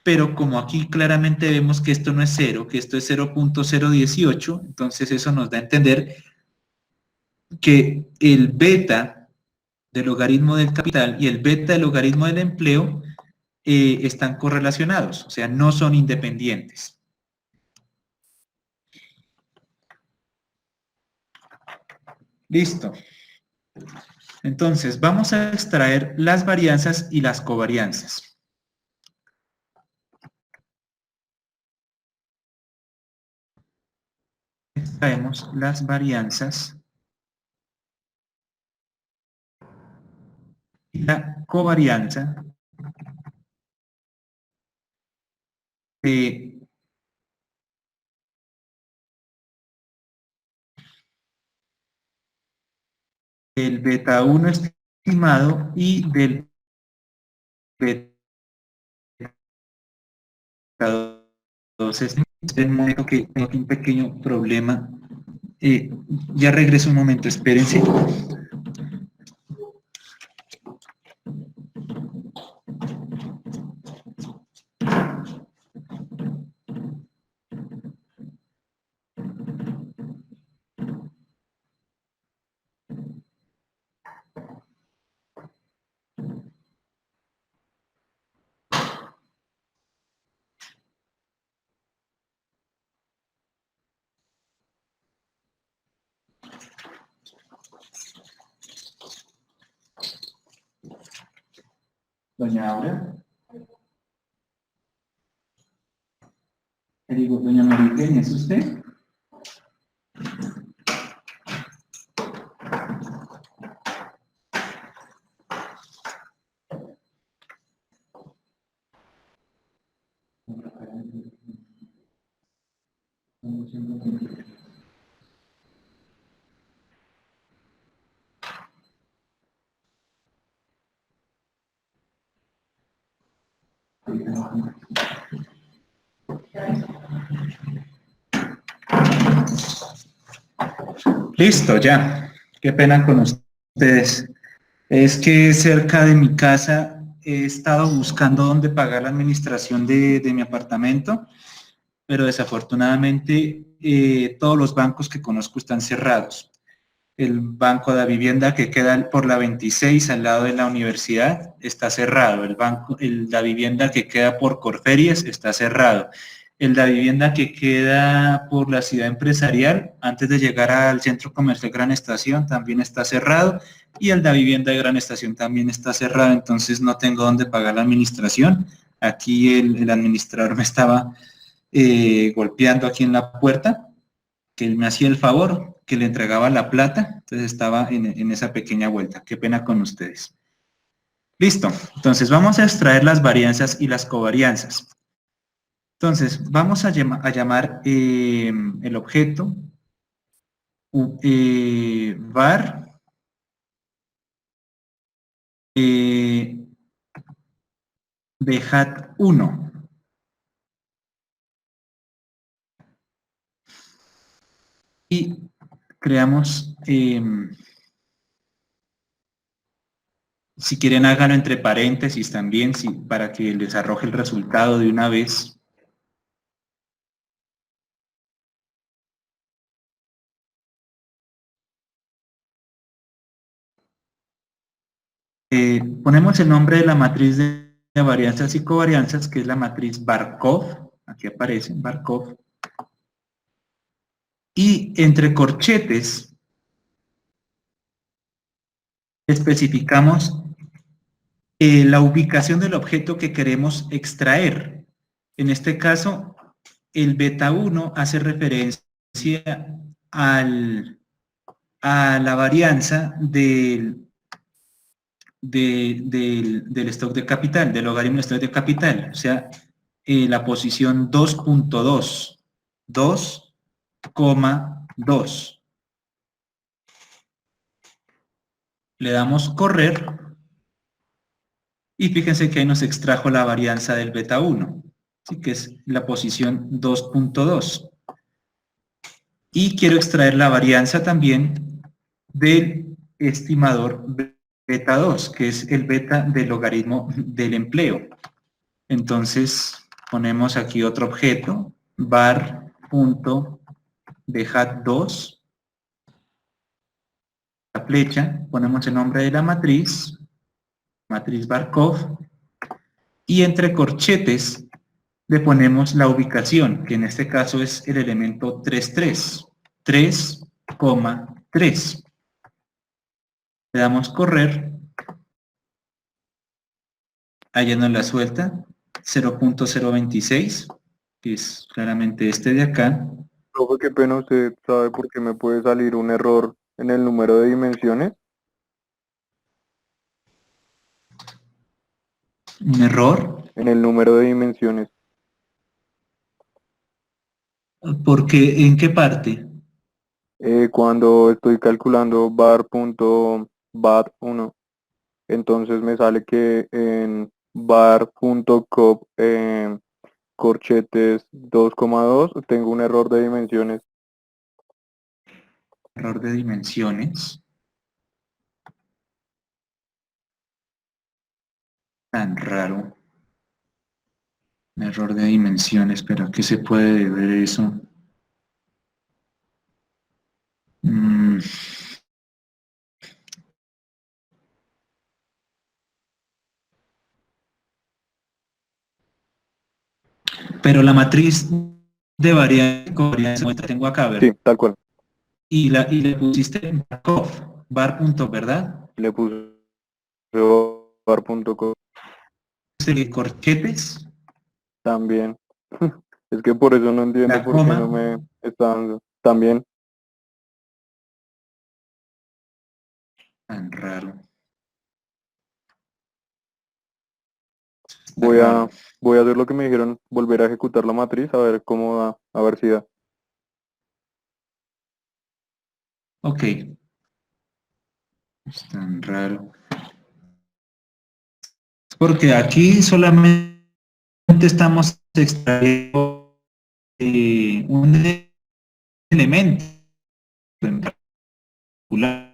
Pero como aquí claramente vemos que esto no es 0, que esto es 0.018, entonces eso nos da a entender que el beta del logaritmo del capital y el beta del logaritmo del empleo están correlacionados, o sea, no son independientes. Listo. Entonces, vamos a extraer las varianzas y las covarianzas. Extraemos las varianzas y la covarianza de del beta 1 estimado y del beta 2 estimado. Esperen un momento que tengo aquí un pequeño problema. Ya regreso un momento, espérense. Doña Aura. Le digo, doña María, ¿es usted? Listo, ya. Qué pena con ustedes. Es que cerca de mi casa he estado buscando dónde pagar la administración de mi apartamento, pero desafortunadamente todos los bancos que conozco están cerrados. El Banco de Vivienda que queda por la 26 al lado de la universidad está cerrado. El da Vivienda que queda por Corferias está cerrado. El da Vivienda que queda por la ciudad empresarial, antes de llegar al centro comercial Gran Estación, también está cerrado. Y el da Vivienda de Gran Estación también está cerrado, entonces no tengo dónde pagar la administración. Aquí el administrador me estaba golpeando aquí en la puerta, que él me hacía el favor, que le entregaba la plata, entonces estaba en esa pequeña vuelta. Qué pena con ustedes. Listo, entonces vamos a extraer las varianzas y las covarianzas. Entonces, vamos a llamar el objeto var de hat 1. Y creamos, si quieren háganlo entre paréntesis también, para que les arroje el resultado de una vez. Ponemos el nombre de la matriz de varianzas y covarianzas, que es la matriz Barkov, aquí aparece Barkov, y entre corchetes especificamos la ubicación del objeto que queremos extraer. En este caso, el beta 1 hace referencia a la varianza del stock de capital, del logaritmo del stock de capital, o sea, la posición 2.2, 2,2. Le damos correr y fíjense que ahí nos extrajo la varianza del beta 1, ¿sí? Que es la posición 2.2. Y quiero extraer la varianza también del estimador beta 2, que es el beta del logaritmo del empleo. Entonces ponemos aquí otro objeto, var.dehat2, la flecha, ponemos el nombre de la matriz, matriz Barkov, y entre corchetes le ponemos la ubicación, que en este caso es el elemento 3,3, 3,3. Le damos correr, allá nos la suelta, 0.026, que es claramente este de acá. Profe, qué pena, ¿usted sabe por qué me puede salir un error en el número de dimensiones? ¿Un error? En el número de dimensiones. Porque, ¿en qué parte? Cuando estoy calculando var.bat1, entonces me sale que en var.cop corchetes 2,2 tengo un error de dimensiones. Error de dimensiones. Tan raro. Un error de dimensiones, pero ¿a qué se puede ver eso? Pero la matriz de varianza la tengo acá, ¿verdad? Sí, tal cual. Y le pusiste en Barkov, bar. ¿Verdad? Le puse var.cop Corchetes. también. Es que por eso no entiendo La por qué coma. no me está dando. También. Tan raro. Voy a hacer lo que me dijeron, volver a ejecutar la matriz, a ver cómo da, a ver si da. Ok. Es tan raro. Porque aquí solamente estamos extrayendo un elemento en particular.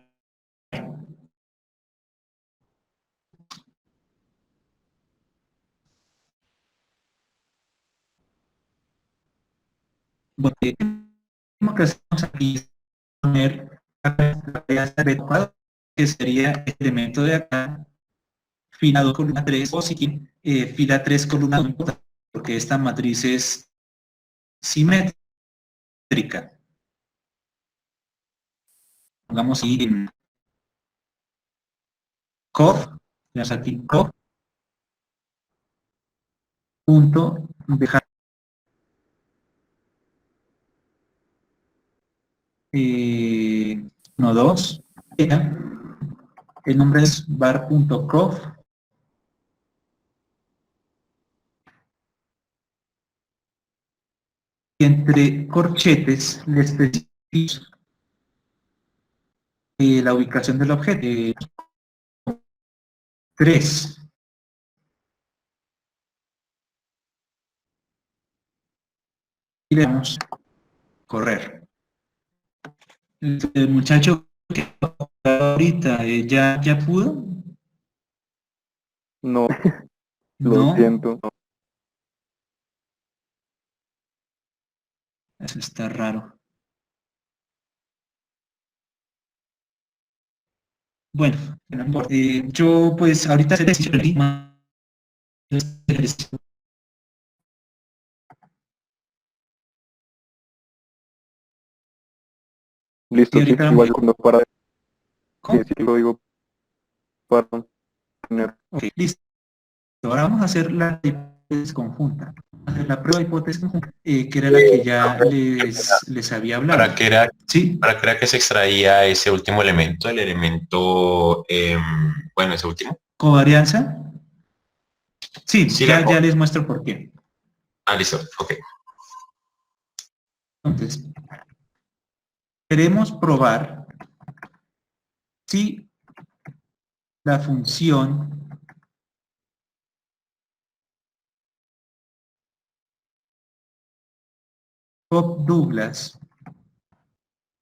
que hacemos aquí es poner la varianza del beta cuadrado, que sería el elemento de acá, fila 2, columna 3, o si quieren, fila 3, columna 2, porque esta matriz es simétrica. Pongamos ahí en COF, tenemos aquí COF, punto, dejar no 2, el nombre es var.conf, y entre corchetes le especifico la ubicación del objeto, 3. Y le damos correr. El muchacho que ahorita ya pudo. No, lo No, siento. eso está raro. Bueno, yo pues ahorita se Listo, Y sí, ahorita igual cuando para ¿Cómo? sí, lo digo para tener. Ok, listo. Ahora vamos a hacer la hipótesis conjunta. La prueba de hipótesis conjunta, que era la que ya les había hablado. Sí, ¿Para qué era que se extraía ese último elemento, el elemento, bueno, ese último? ¿Covarianza? Sí, Sí, ya les muestro por qué. Ah, listo, ok. Entonces, queremos probar si la función Cobb-Douglas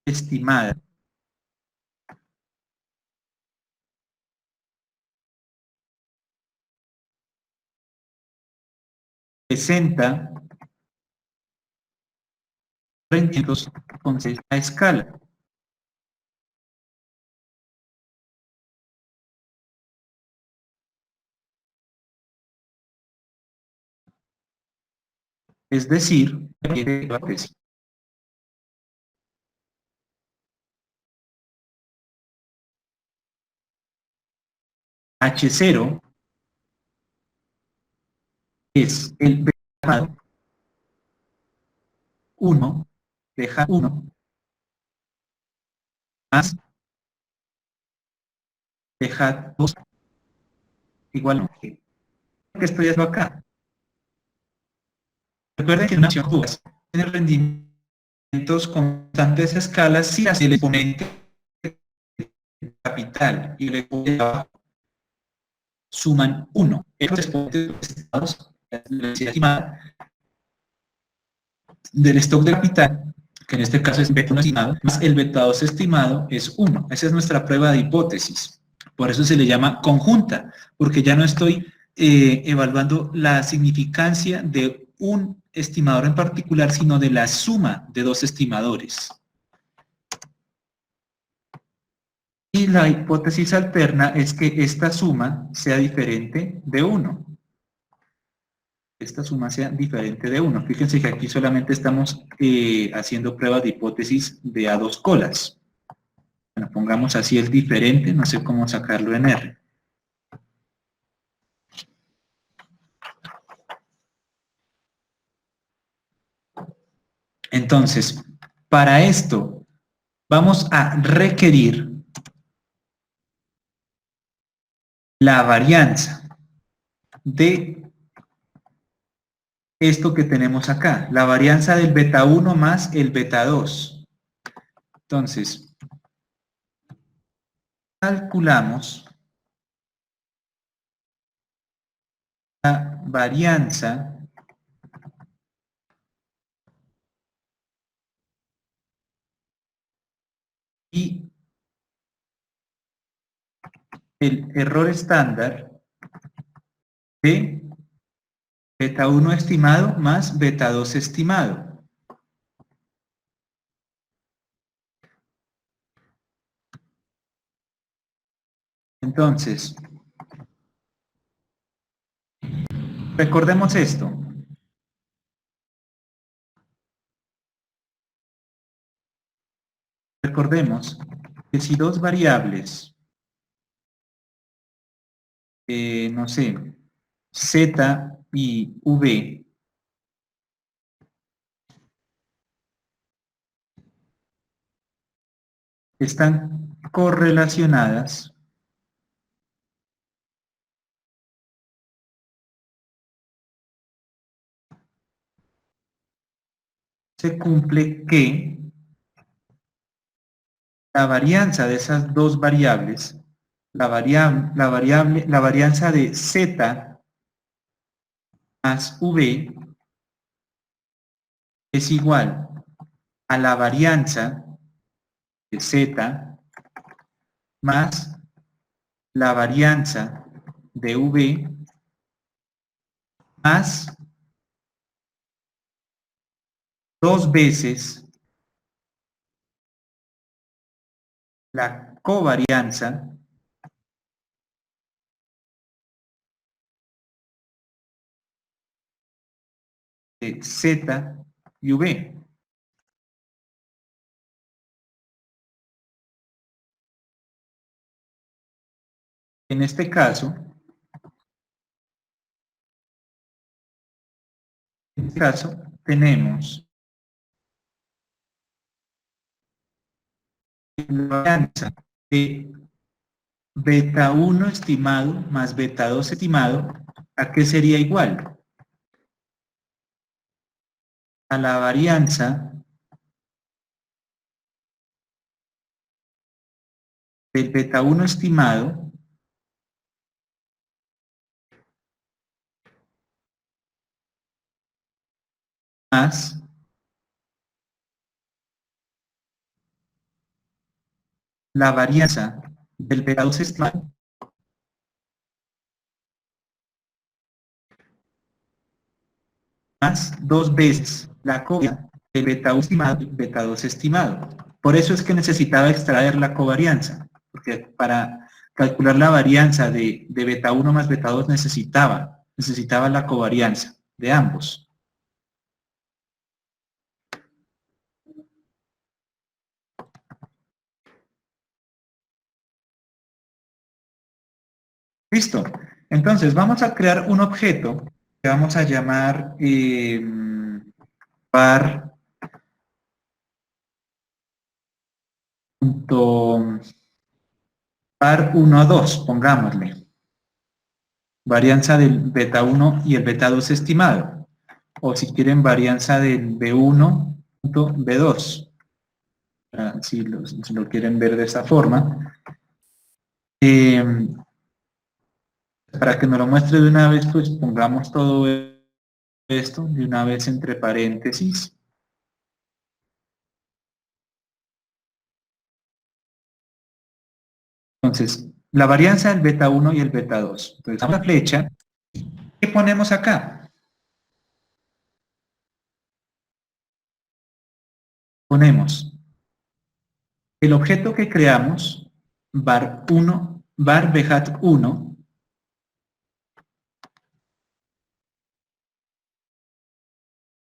estimada presenta rendimientos con esta escala. Es decir, H0 es el beta 1, deja 1, más deja 2, igual a que estoy haciendo acá. Recuerden que una función tiene rendimientos constantes escalas si hace el exponente capital y el exponente abajo suman 1. Estos exponentes estimados, la velocidad estimada del stock de capital, que en este caso es beta 1 estimado, más el beta 2 estimado es 1. Esa es nuestra prueba de hipótesis. Por eso se le llama conjunta, porque ya no estoy evaluando la significancia de un estimador en particular, sino de la suma de dos estimadores. Y la hipótesis alterna es que esta suma sea diferente de 1. Esta suma sea diferente de 1. Fíjense que aquí solamente estamos haciendo pruebas de hipótesis de a dos colas. Bueno, pongamos así el diferente, no sé cómo sacarlo en R. Entonces, para esto vamos a requerir la varianza de esto que tenemos acá, la varianza del beta 1 más el beta 2. Entonces, calculamos la varianza y el error estándar de beta 1 estimado más beta 2 estimado. Entonces, recordemos esto. Recordemos que si dos variables, no sé, z y v, están correlacionadas, se cumple que la varianza de esas dos variables, la varianza de z más v es igual a la varianza de z más la varianza de v más 2 veces la covarianza de z y v. En este caso, tenemos la varianza de beta 1 estimado más beta 2 estimado, ¿a qué sería igual? A la varianza del beta 1 estimado más la varianza del beta 2 estimado más 2 veces la covarianza del beta 1 estimado y beta 2 estimado. Por eso es que necesitaba extraer la covarianza, porque para calcular la varianza de beta 1 más beta 2 necesitaba la covarianza de ambos. Listo. Entonces vamos a crear un objeto que vamos a llamar var var 1, 2, pongámosle. Varianza del beta 1 y el beta 2 estimado. O si quieren, varianza del B1, B2. Si lo quieren ver de esa forma. Para que nos lo muestre de una vez, pues pongamos todo esto de una vez entre paréntesis. Entonces, la varianza del beta 1 y el beta 2. Entonces, damos la flecha. ¿Qué ponemos acá? Ponemos el objeto que creamos, var 1, var bhat 1,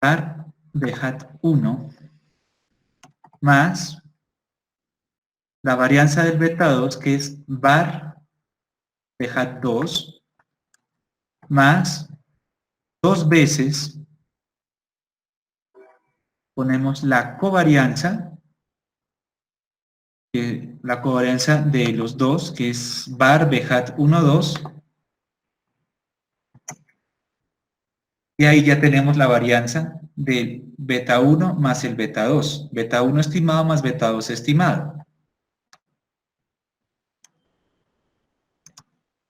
var bhat 1, más la varianza del beta 2, que es var bhat 2, más 2 veces ponemos la covarianza de los dos, que es var bhat 1, 2, y ahí ya tenemos la varianza del beta 1 más el beta 2, beta 1 estimado más beta 2 estimado.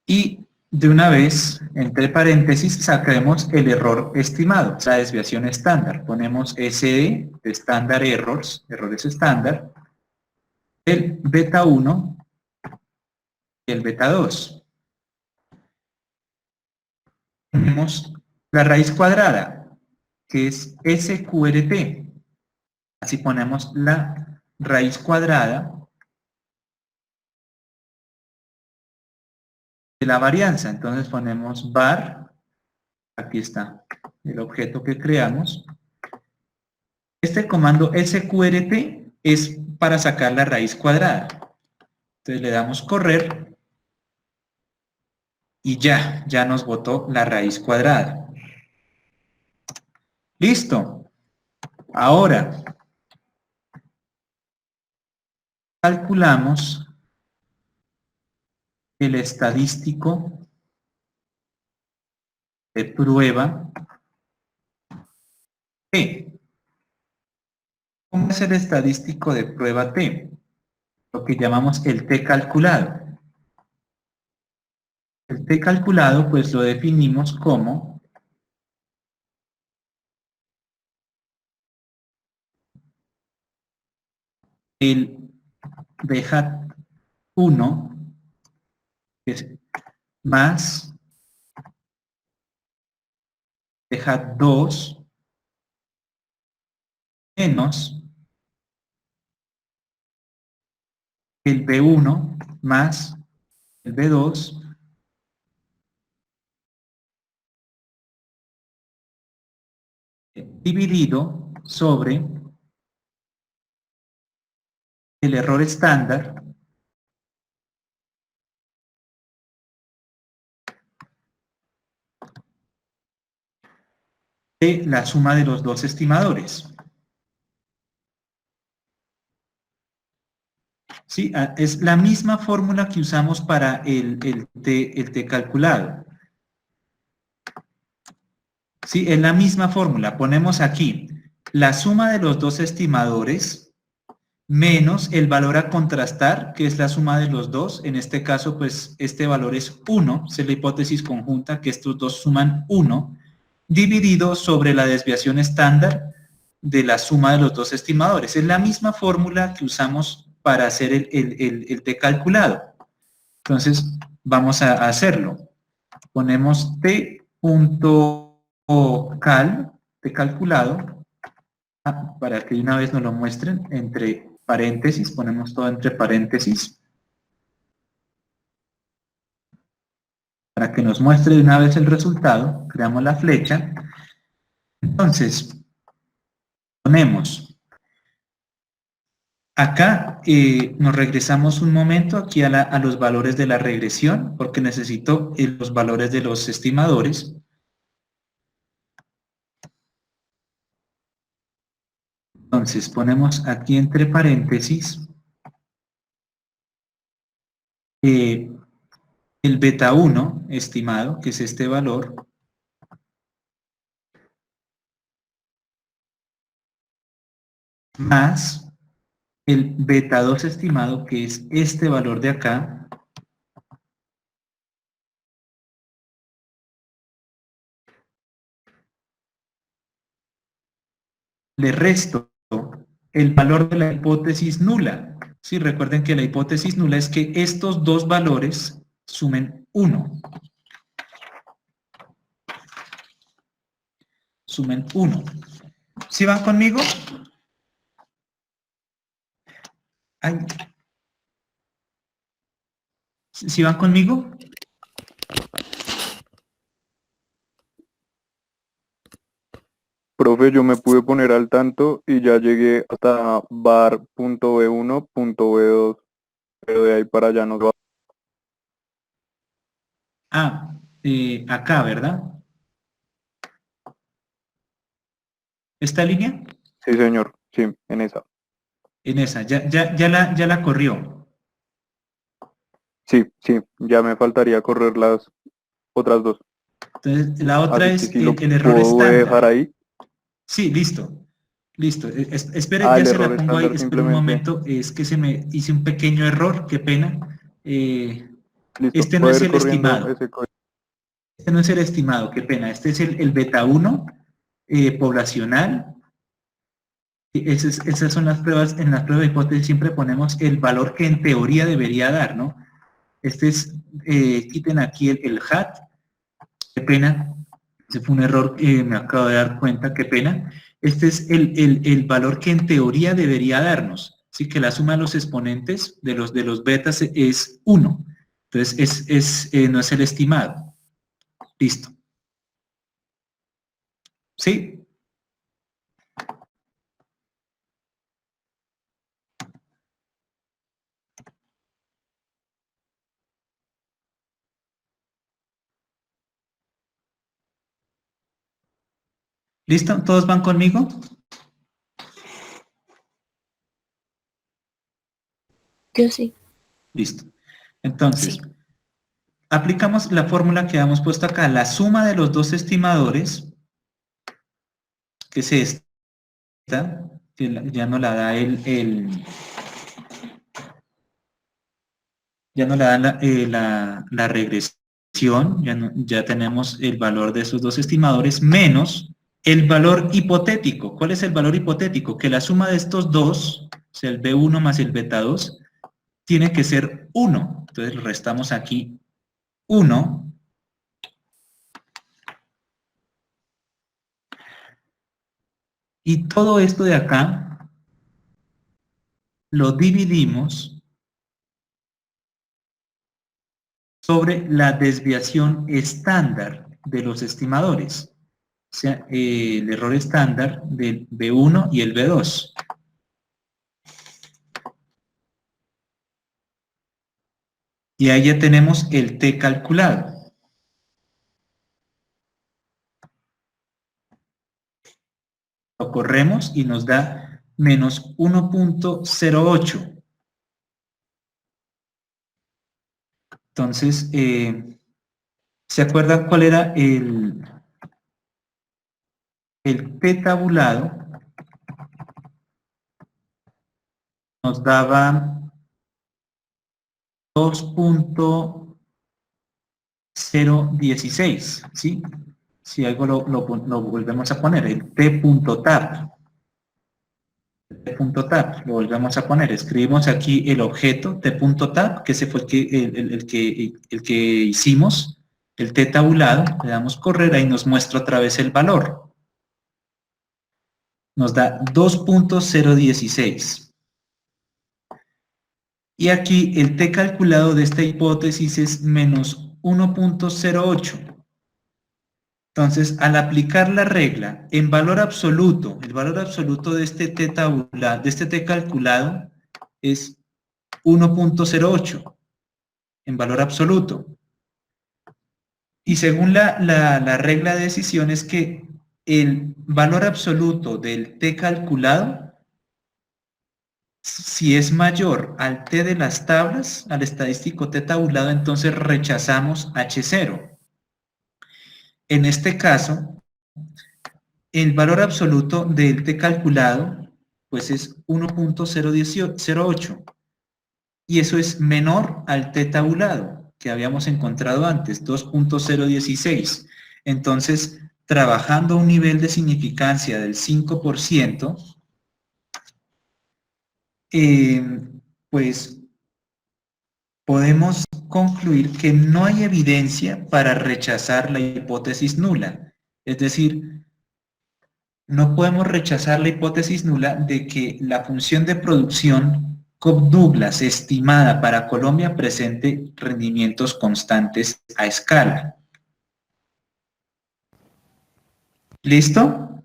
Y de una vez, entre paréntesis, sacaremos el error estimado, la desviación estándar. Ponemos SD de Standard Errors, errores estándar, el beta 1 y el beta 2. Tenemos la raíz cuadrada, que es SQRT. Así ponemos la raíz cuadrada de la varianza. Entonces ponemos var, aquí está el objeto que creamos. Este comando sqrt es para sacar la raíz cuadrada. Entonces le damos correr y ya nos botó la raíz cuadrada. Listo. Ahora calculamos el estadístico de prueba T. ¿Cómo es el estadístico de prueba T? Lo que llamamos el T calculado. El T calculado pues lo definimos como el b hat 1 es más b hat 2 menos el B1 más el B2 dividido sobre el error estándar de la suma de los dos estimadores. Sí, es la misma fórmula que usamos para el T calculado. Sí, es la misma fórmula. Ponemos aquí la suma de los dos estimadores menos el valor a contrastar, que es la suma de los dos. En este caso, pues, este valor es 1, es la hipótesis conjunta, que estos dos suman 1, dividido sobre la desviación estándar de la suma de los dos estimadores. Es la misma fórmula que usamos para hacer el T calculado. Entonces, vamos a hacerlo. Ponemos T.cal, T calculado, para que de una vez nos lo muestren, entre paréntesis, ponemos todo entre paréntesis, para que nos muestre de una vez el resultado, creamos la flecha. Entonces, ponemos acá, nos regresamos un momento aquí a los valores de la regresión, porque necesito los valores de los estimadores. Entonces, ponemos aquí entre paréntesis el beta 1 estimado, que es este valor, más el beta 2 estimado, que es este valor de acá, le resto el valor de la hipótesis nula. Sí, recuerden que la hipótesis nula es que estos dos valores sumen 1. Sumen 1. ¿Sí van conmigo? Ay. ¿Sí van conmigo? Profe, yo me pude poner al tanto y ya llegué hasta var.b1.b2, pero de ahí para allá no va. Acá, ¿verdad? ¿Esta línea? Sí, señor, sí, en esa. En esa, ya la corrió. Sí, ya me faltaría correr las otras dos. Entonces, la otra Así es que sí, el error ¿puedo estándar. dejar ahí? Sí, listo. Listo. Espere, el ya se error la pongo ahí. estándar Espera un simplemente. momento. Es que se me hice un pequeño error. Qué pena. Listo, Este no puedo es ir el corriendo estimado. ese código. Este no es el estimado. Qué pena. Este es el beta 1 poblacional. Esas son las pruebas. En las pruebas de hipótesis siempre ponemos el valor que en teoría debería dar, ¿no? Este es, quiten aquí el hat. Qué pena. Ese fue un error que me acabo de dar cuenta. Qué pena. Este es el valor que en teoría debería darnos. Así que la suma de los exponentes de los betas es 1. Entonces, no es el estimado. Listo. ¿Sí? ¿Listo? ¿Todos van conmigo? Yo sí. Listo. Entonces, Sí. aplicamos la fórmula que habíamos puesto acá. La suma de los dos estimadores, que es esta, que ya no la da ya no la da la regresión, ya tenemos el valor de esos dos estimadores, menos el valor hipotético. ¿Cuál es el valor hipotético? Que la suma de estos dos, o sea, el B1 más el beta 2, tiene que ser 1. Entonces restamos aquí 1. Y todo esto de acá lo dividimos sobre la desviación estándar de los estimadores. O sea, el error estándar del B1 y el B2. Y ahí ya tenemos el T calculado. Lo corremos y nos da menos 1.08. Entonces, ¿se acuerdan cuál era el T tabulado? Nos daba 2.016, ¿sí? Si algo lo volvemos a poner, el T.tab. T.tab, lo volvemos a poner. Escribimos aquí el objeto T.tab, que ese fue el que hicimos, el T tabulado, le damos correr, ahí nos muestra otra vez el valor. Nos da 2.016. Y aquí el T calculado de esta hipótesis es menos 1.08. Entonces, al aplicar la regla en valor absoluto, el valor absoluto de este T tabulado, de este T calculado es 1.08 en valor absoluto. Y según la regla de decisión es que el valor absoluto del T calculado, si es mayor al T de las tablas, al estadístico T tabulado, entonces rechazamos H0. En este caso, el valor absoluto del T calculado, pues es 1.008. Y eso es menor al T tabulado, que habíamos encontrado antes, 2.016. Entonces, trabajando a un nivel de significancia del 5%, pues podemos concluir que no hay evidencia para rechazar la hipótesis nula. Es decir, no podemos rechazar la hipótesis nula de que la función de producción Cobb-Douglas estimada para Colombia presente rendimientos constantes a escala. ¿Listo?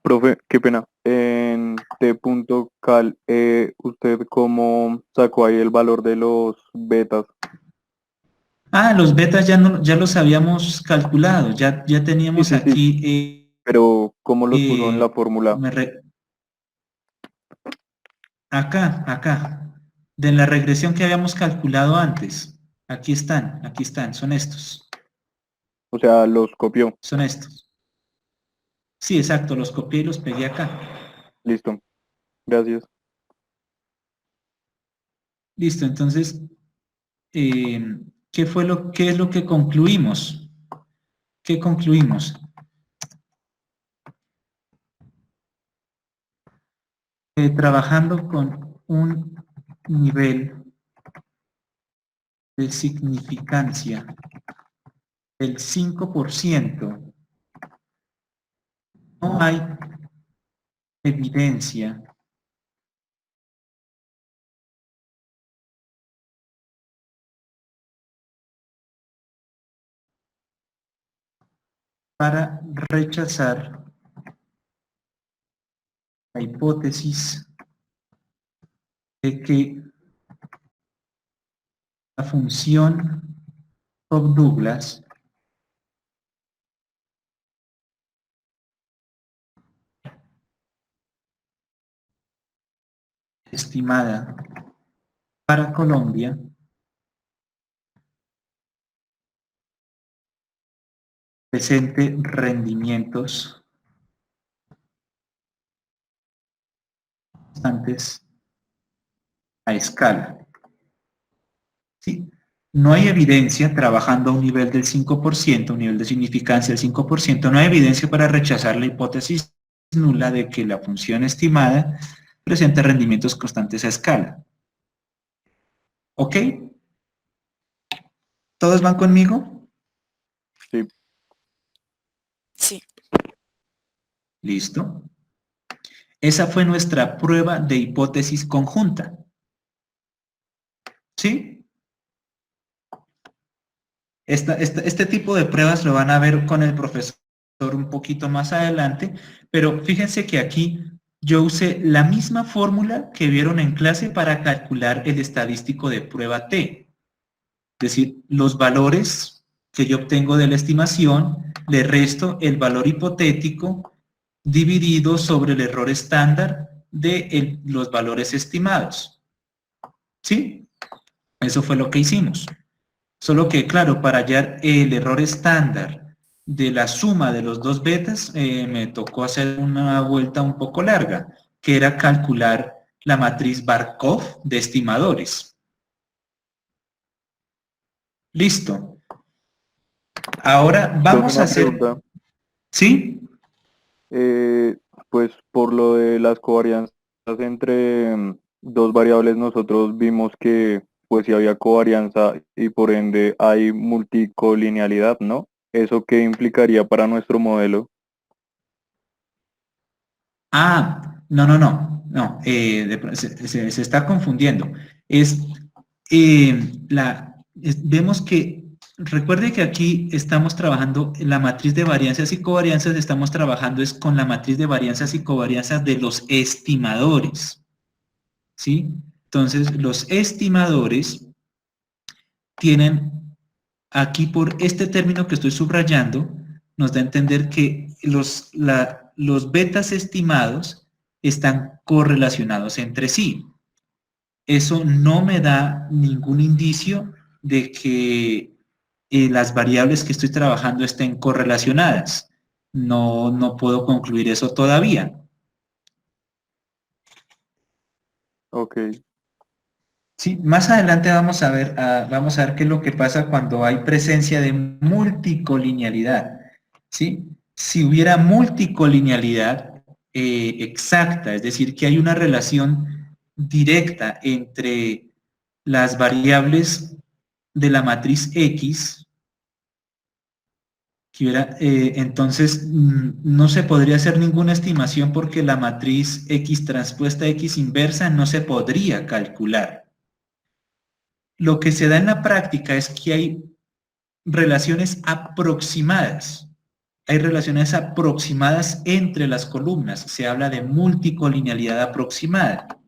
Profe, qué pena. En T.cal, ¿usted cómo sacó ahí el valor de los betas? Ah, los betas ya los habíamos calculado, ya teníamos Sí. aquí... Pero, ¿cómo los puso en la fórmula? Acá, de la regresión que habíamos calculado antes. Aquí están, son estos. O sea, los copió. Son estos. Sí, exacto, los copié y los pegué acá. Listo. Gracias. Listo, entonces, ¿qué es lo que concluimos? ¿Qué concluimos? Trabajando con un nivel de significancia del 5%, no hay evidencia para rechazar la hipótesis de que la función Cobb-Douglas estimada para Colombia presente rendimientos constantes a escala. ¿Sí? No hay evidencia, trabajando a un nivel del 5%, un nivel de significancia del 5%, no hay evidencia para rechazar la hipótesis nula de que la función estimada presente rendimientos constantes a escala. ¿Ok? ¿Todos van conmigo? Sí. Sí. Listo. Esa fue nuestra prueba de hipótesis conjunta. ¿Sí? Este tipo de pruebas lo van a ver con el profesor un poquito más adelante, pero fíjense que aquí yo usé la misma fórmula que vieron en clase para calcular el estadístico de prueba T. Es decir, los valores que yo obtengo de la estimación, le resto el valor hipotético dividido sobre el error estándar de los valores estimados. ¿Sí? Eso fue lo que hicimos. Solo que, claro, para hallar el error estándar de la suma de los dos betas, me tocó hacer una vuelta un poco larga, que era calcular la matriz Markov de estimadores. Listo. Ahora vamos a hacer... Pregunta. ¿Sí? Pues por lo de las covarianzas entre dos variables, nosotros vimos que pues si había covarianza y por ende hay multicolinealidad, ¿no? ¿Eso qué implicaría para nuestro modelo? Ah, no, se está confundiendo. Vemos que, recuerde que aquí estamos trabajando en la matriz de varianzas y covarianzas, estamos trabajando es con la matriz de varianzas y covarianzas de los estimadores, ¿sí? Entonces, los estimadores tienen, aquí por este término que estoy subrayando, nos da a entender que los betas estimados están correlacionados entre sí. Eso no me da ningún indicio de que las variables que estoy trabajando estén correlacionadas. No puedo concluir eso todavía. Ok. Sí, más adelante vamos a ver qué es lo que pasa cuando hay presencia de multicolinealidad. ¿Sí? Si hubiera multicolinealidad exacta, es decir, que hay una relación directa entre las variables de la matriz X, entonces no se podría hacer ninguna estimación porque la matriz X transpuesta X inversa no se podría calcular. Lo que se da en la práctica es que hay relaciones aproximadas. Hay relaciones aproximadas entre las columnas. Se habla de multicolinealidad aproximada.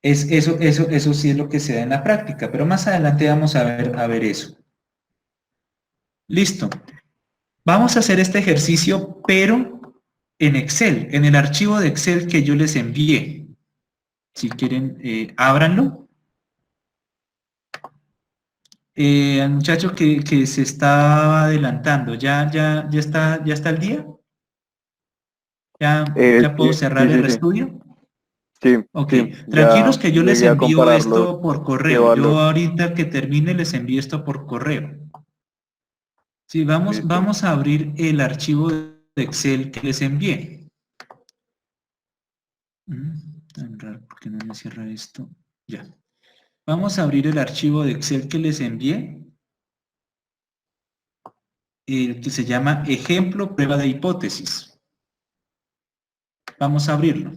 Eso sí es lo que se da en la práctica, pero más adelante vamos a ver eso. Listo. Vamos a hacer este ejercicio, pero en Excel, en el archivo de Excel que yo les envié. Si quieren, ábranlo. Al muchacho que se está adelantando, ¿ya está el día? ¿Ya puedo cerrar el estudio? Sí, Ok, sí, tranquilos ya que yo les llegué a envío compararlos esto por de correo. valor. Yo ahorita que termine les envío esto por correo. Sí, Listo. vamos a abrir el archivo de Excel que les envié. Tan raro, ¿por qué no me cierra esto? Ya. Vamos a abrir el archivo de Excel que les envié, el que se llama ejemplo prueba de hipótesis. Vamos a abrirlo.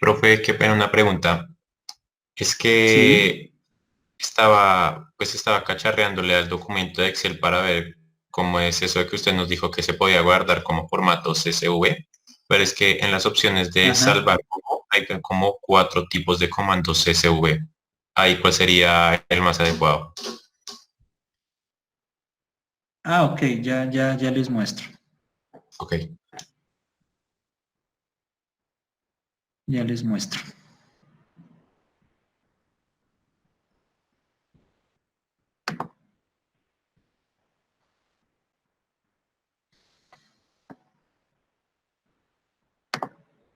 Profe, qué pena una pregunta. Es Sí. que estaba cacharreándole al documento de Excel para ver cómo es eso de que usted nos dijo que se podía guardar como formato CSV, pero es que en las opciones de Ajá. salvar como hay como 4 tipos de comandos CSV. Ahí cuál sería el más adecuado. Ah, ok, ya les muestro. Ok. Ya les muestro.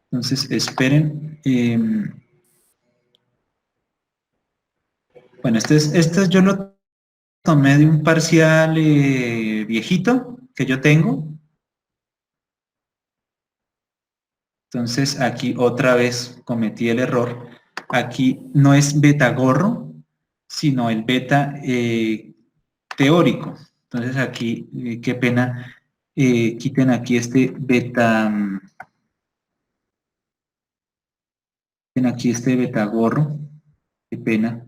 Entonces, esperen. Bueno, este yo lo tomé de un parcial viejito que yo tengo. Entonces, aquí otra vez cometí el error. Aquí no es beta gorro, sino el beta teórico. Entonces, aquí, qué pena, quiten aquí este beta, quiten aquí este beta gorro, qué pena,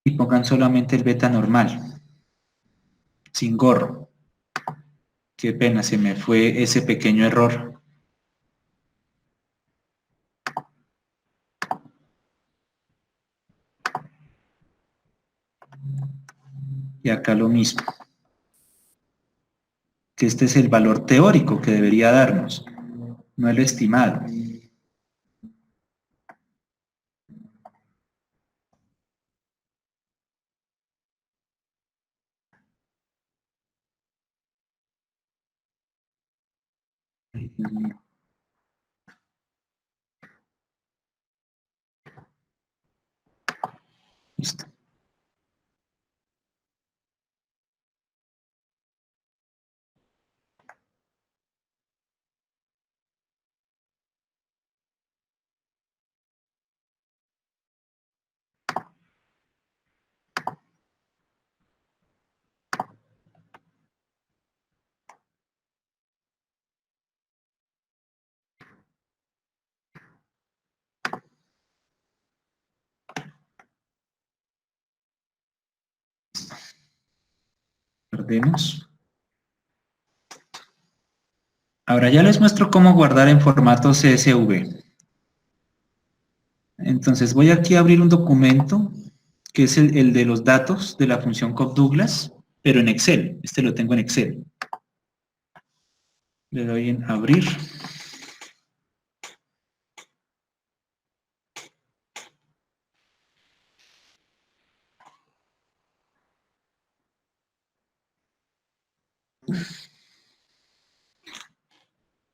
y pongan solamente el beta normal, sin gorro. Qué pena, se me fue ese pequeño error. Y acá lo mismo. Que este es el valor teórico que debería darnos, no el estimado. Ay, Dios mío. Listo. Guardemos. Ahora ya les muestro cómo guardar en formato CSV. Entonces voy aquí a abrir un documento que es el de los datos de la función Cobb-Douglas, pero en Excel. Este lo tengo en Excel. Le doy en abrir.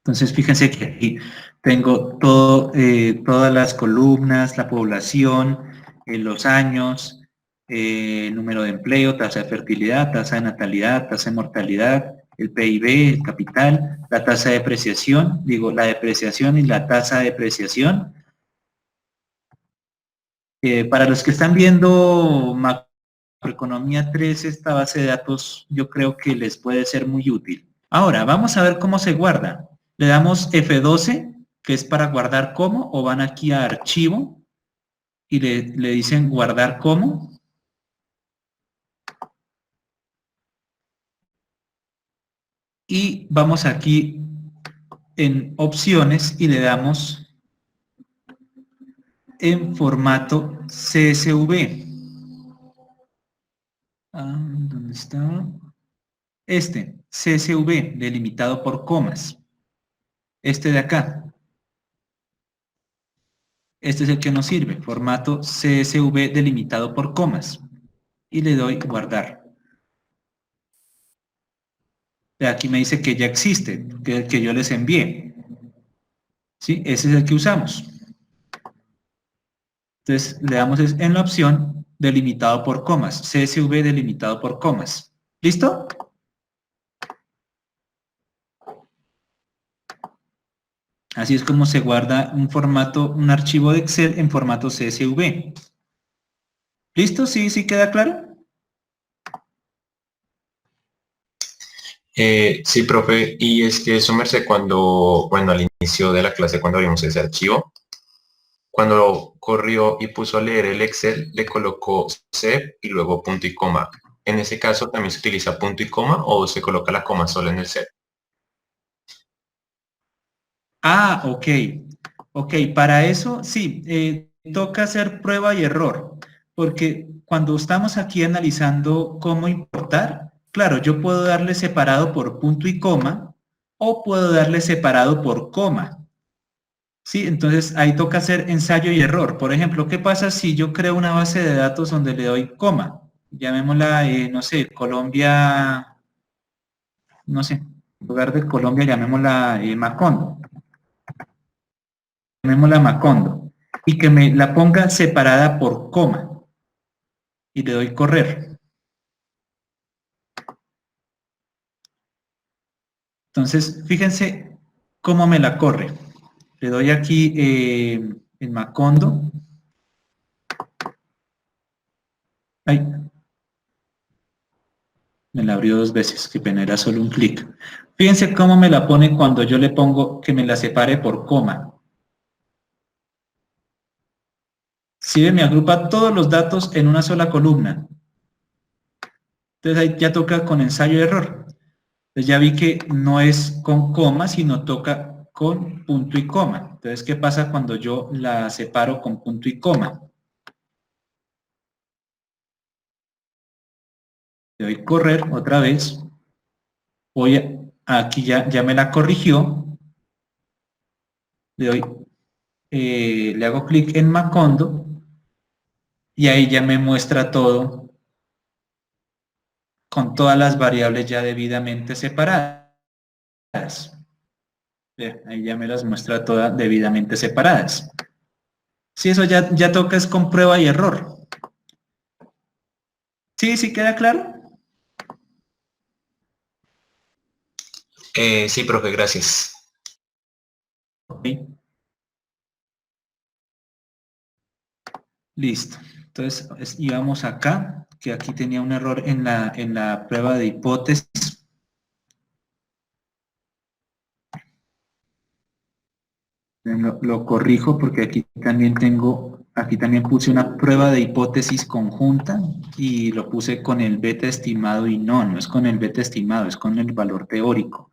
Entonces fíjense que aquí tengo todo, todas las columnas, la población, los años, número de empleo, tasa de fertilidad, tasa de natalidad, tasa de mortalidad, el PIB, el capital, la tasa de depreciación, digo, la depreciación y la tasa de depreciación. Para los que están viendo Macroeconomía 3, esta base de datos yo creo que les puede ser muy útil. Ahora, vamos a ver cómo se guarda. Le damos F12, que es para guardar como, o van aquí a archivo y le dicen guardar como. Y vamos aquí en opciones y le damos en formato CSV. ¿Dónde está? Este, CSV, delimitado por comas. Este de acá. Este es el que nos sirve, formato CSV delimitado por comas. Y le doy guardar. Aquí me dice que ya existe, que yo les envié. ¿Sí? Ese es el que usamos. Entonces le damos en la opción delimitado por comas, CSV delimitado por comas. ¿Listo? Así es como se guarda un archivo de Excel en formato CSV. ¿Listo? ¿Sí queda claro? Sí, profe, y es que eso, merced, cuando, bueno, al inicio de la clase, cuando abrimos ese archivo, cuando corrió y puso a leer el Excel, le colocó sep y luego punto y coma. En ese caso, ¿también se utiliza punto y coma o se coloca la coma solo en el sep? Ah, ok. Ok, para eso sí, toca hacer prueba y error, porque cuando estamos aquí analizando cómo importar, claro, yo puedo darle separado por punto y coma o puedo darle separado por coma. Sí, entonces ahí toca hacer ensayo y error. Por ejemplo, ¿qué pasa si yo creo una base de datos donde le doy coma? Llamémosla, no sé, Colombia, no sé, en lugar de Colombia llamémosla Macondo. Llamémosla Macondo. Y que me la ponga separada por coma. Y le doy correr. Entonces, fíjense cómo me la corre. Le doy aquí en Macondo. Ay, me la abrió dos veces, que pena, era solo un clic. Fíjense cómo me la pone cuando yo le pongo que me la separe por coma. Si me agrupa todos los datos en una sola columna. Entonces ahí ya toca con ensayo y error. Entonces ya vi que no es con coma, sino toca con punto y coma. Entonces, ¿qué pasa cuando yo la separo con punto y coma? Le doy correr otra vez. Aquí ya me la corrigió. Le hago clic en Macondo y ahí ya me muestra todo con todas las variables ya debidamente separadas. Ahí ya me las muestra todas debidamente separadas. Si eso ya toca es con prueba y error. ¿Sí? ¿Sí queda claro? Sí, profe, gracias. Ok. Listo. Entonces íbamos acá, que aquí tenía un error en la prueba de hipótesis. Lo corrijo porque aquí también puse una prueba de hipótesis conjunta y lo puse con el beta estimado y no es con el beta estimado, es con el valor teórico.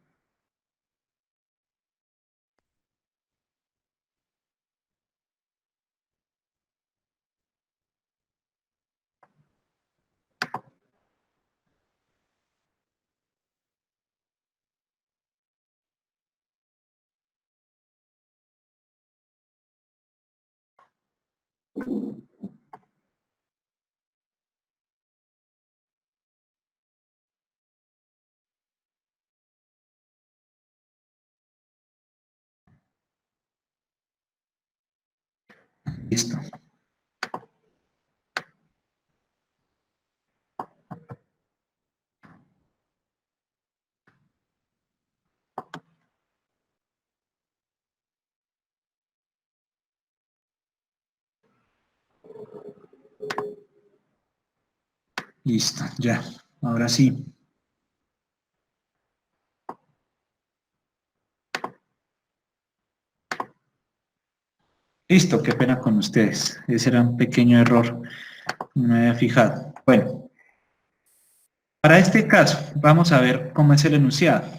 Listo. Listo, ya. Ahora sí. Listo, qué pena con ustedes. Ese era un pequeño error. No me había fijado. Bueno, para este caso, vamos a ver cómo es el enunciado.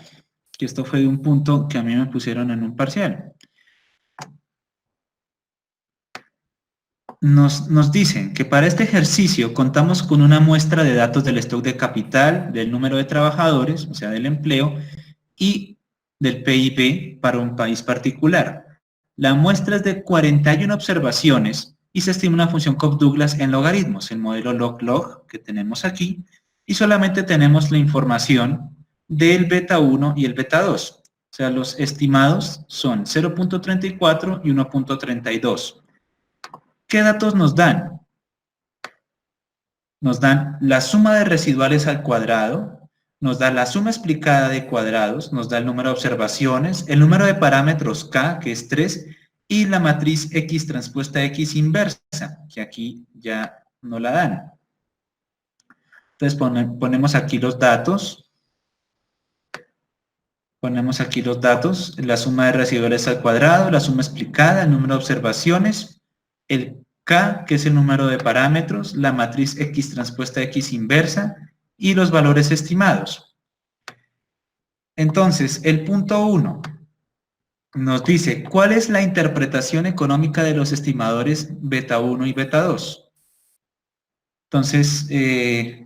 Que esto fue de un punto que a mí me pusieron en un parcial. Nos dicen que para este ejercicio contamos con una muestra de datos del stock de capital, del número de trabajadores, o sea, del empleo, y del PIB para un país particular. La muestra es de 41 observaciones y se estima una función Cobb-Douglas en logaritmos, el modelo log-log que tenemos aquí, y solamente tenemos la información del beta 1 y el beta 2. O sea, los estimados son 0.34 y 1.32. ¿Qué datos nos dan? Nos dan la suma de residuales al cuadrado, nos da la suma explicada de cuadrados, nos da el número de observaciones, el número de parámetros K, que es 3, y la matriz X transpuesta X inversa, que aquí ya no la dan. Entonces ponemos aquí los datos. Ponemos aquí los datos, la suma de residuales al cuadrado, la suma explicada, el número de observaciones, el K, que es el número de parámetros, la matriz X transpuesta X inversa y los valores estimados. Entonces, el punto 1 nos dice, ¿cuál es la interpretación económica de los estimadores beta 1 y beta 2? Entonces,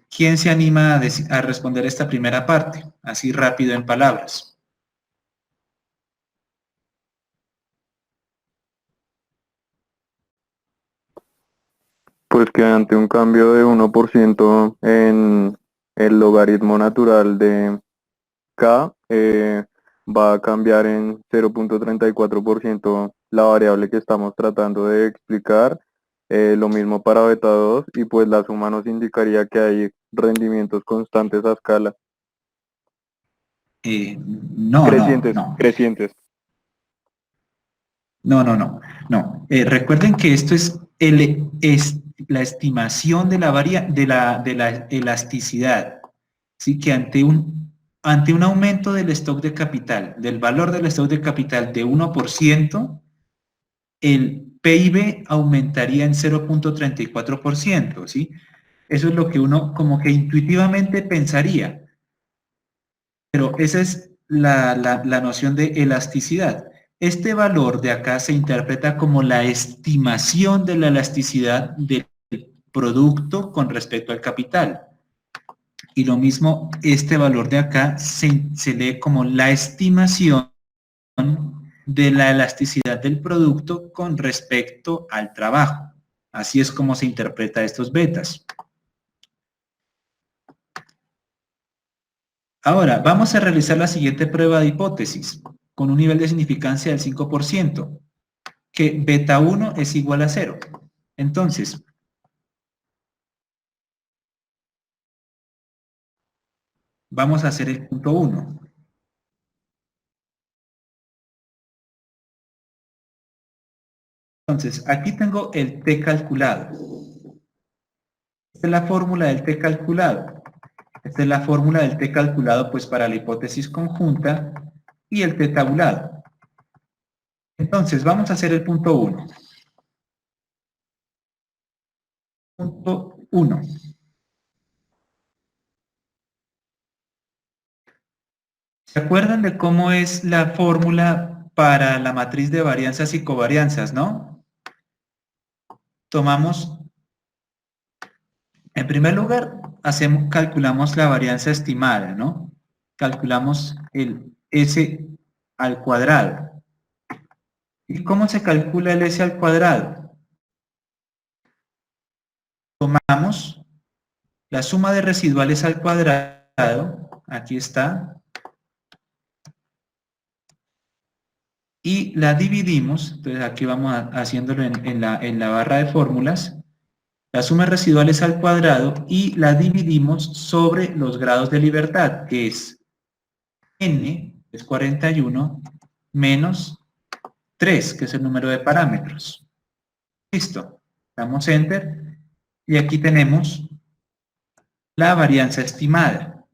¿quién se anima a responder esta primera parte? Así rápido en palabras. Pues que ante un cambio de 1% en el logaritmo natural de K, va a cambiar en 0.34% la variable que estamos tratando de explicar. Lo mismo para beta 2 y pues la suma nos indicaría que hay rendimientos constantes a escala. Crecientes. No. Recuerden que esto es la estimación de la elasticidad. ¿Sí? Que ante un aumento del stock de capital, del valor del stock de capital de 1%, el PIB aumentaría en 0.34%, ¿sí? Eso es lo que uno como que intuitivamente pensaría. Pero esa es la noción de elasticidad. Este valor de acá se interpreta como la estimación de la elasticidad del producto con respecto al capital. Y lo mismo, este valor de acá se lee como la estimación de la elasticidad del producto con respecto al trabajo. Así es como se interpreta estos betas. Ahora, vamos a realizar la siguiente prueba de hipótesis con un nivel de significancia del 5%, que beta 1 es igual a 0. Entonces, vamos a hacer el punto 1. Entonces, aquí tengo el T calculado. Esta es la fórmula del T calculado. Esta es la fórmula del T calculado pues para la hipótesis conjunta y el T tabulado. Entonces, vamos a hacer el punto 1. Punto 1. ¿Se acuerdan de cómo es la fórmula para la matriz de varianzas y covarianzas, no? Tomamos, en primer lugar, calculamos la varianza estimada, ¿no? Calculamos el S al cuadrado. ¿Y cómo se calcula el S al cuadrado? Tomamos la suma de residuales al cuadrado, aquí está, y la dividimos, entonces aquí vamos haciéndolo en la barra de fórmulas, la suma de residuales al cuadrado y la dividimos sobre los grados de libertad, que es n, es 41, menos 3, que es el número de parámetros. Listo, damos Enter y aquí tenemos la varianza estimada.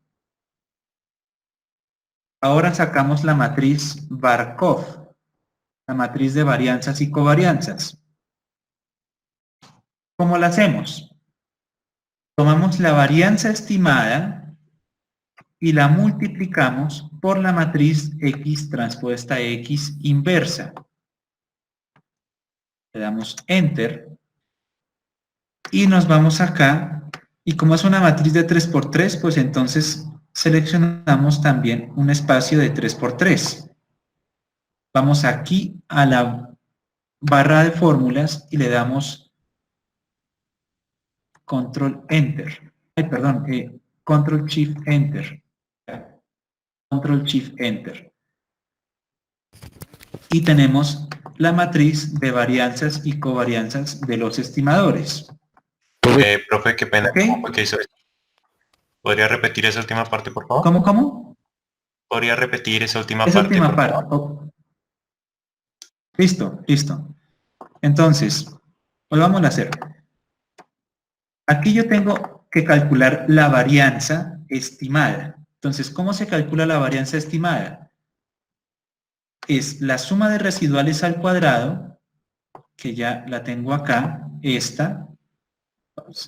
Ahora sacamos la matriz Barkov, la matriz de varianzas y covarianzas. ¿Cómo la hacemos? Tomamos la varianza estimada y la multiplicamos por la matriz X transpuesta X inversa. Le damos Enter y nos vamos acá y como es una matriz de 3×3, pues entonces seleccionamos también un espacio de 3×3. Vamos aquí a la barra de fórmulas y le damos Control Enter. Control Shift Enter. Control Shift Enter. Y tenemos la matriz de varianzas y covarianzas de los estimadores. Profe, qué pena. ¿Okay? ¿Por qué hizo esto? ¿Podría repetir esa última parte, por favor? ¿Cómo? ¿Podría repetir esa última Esa parte? última parte. Oh. Listo. Entonces, volvamos a hacer. Aquí yo tengo que calcular la varianza estimada. Entonces, ¿cómo se calcula la varianza estimada? es la suma de residuales al cuadrado, que ya la tengo acá, esta,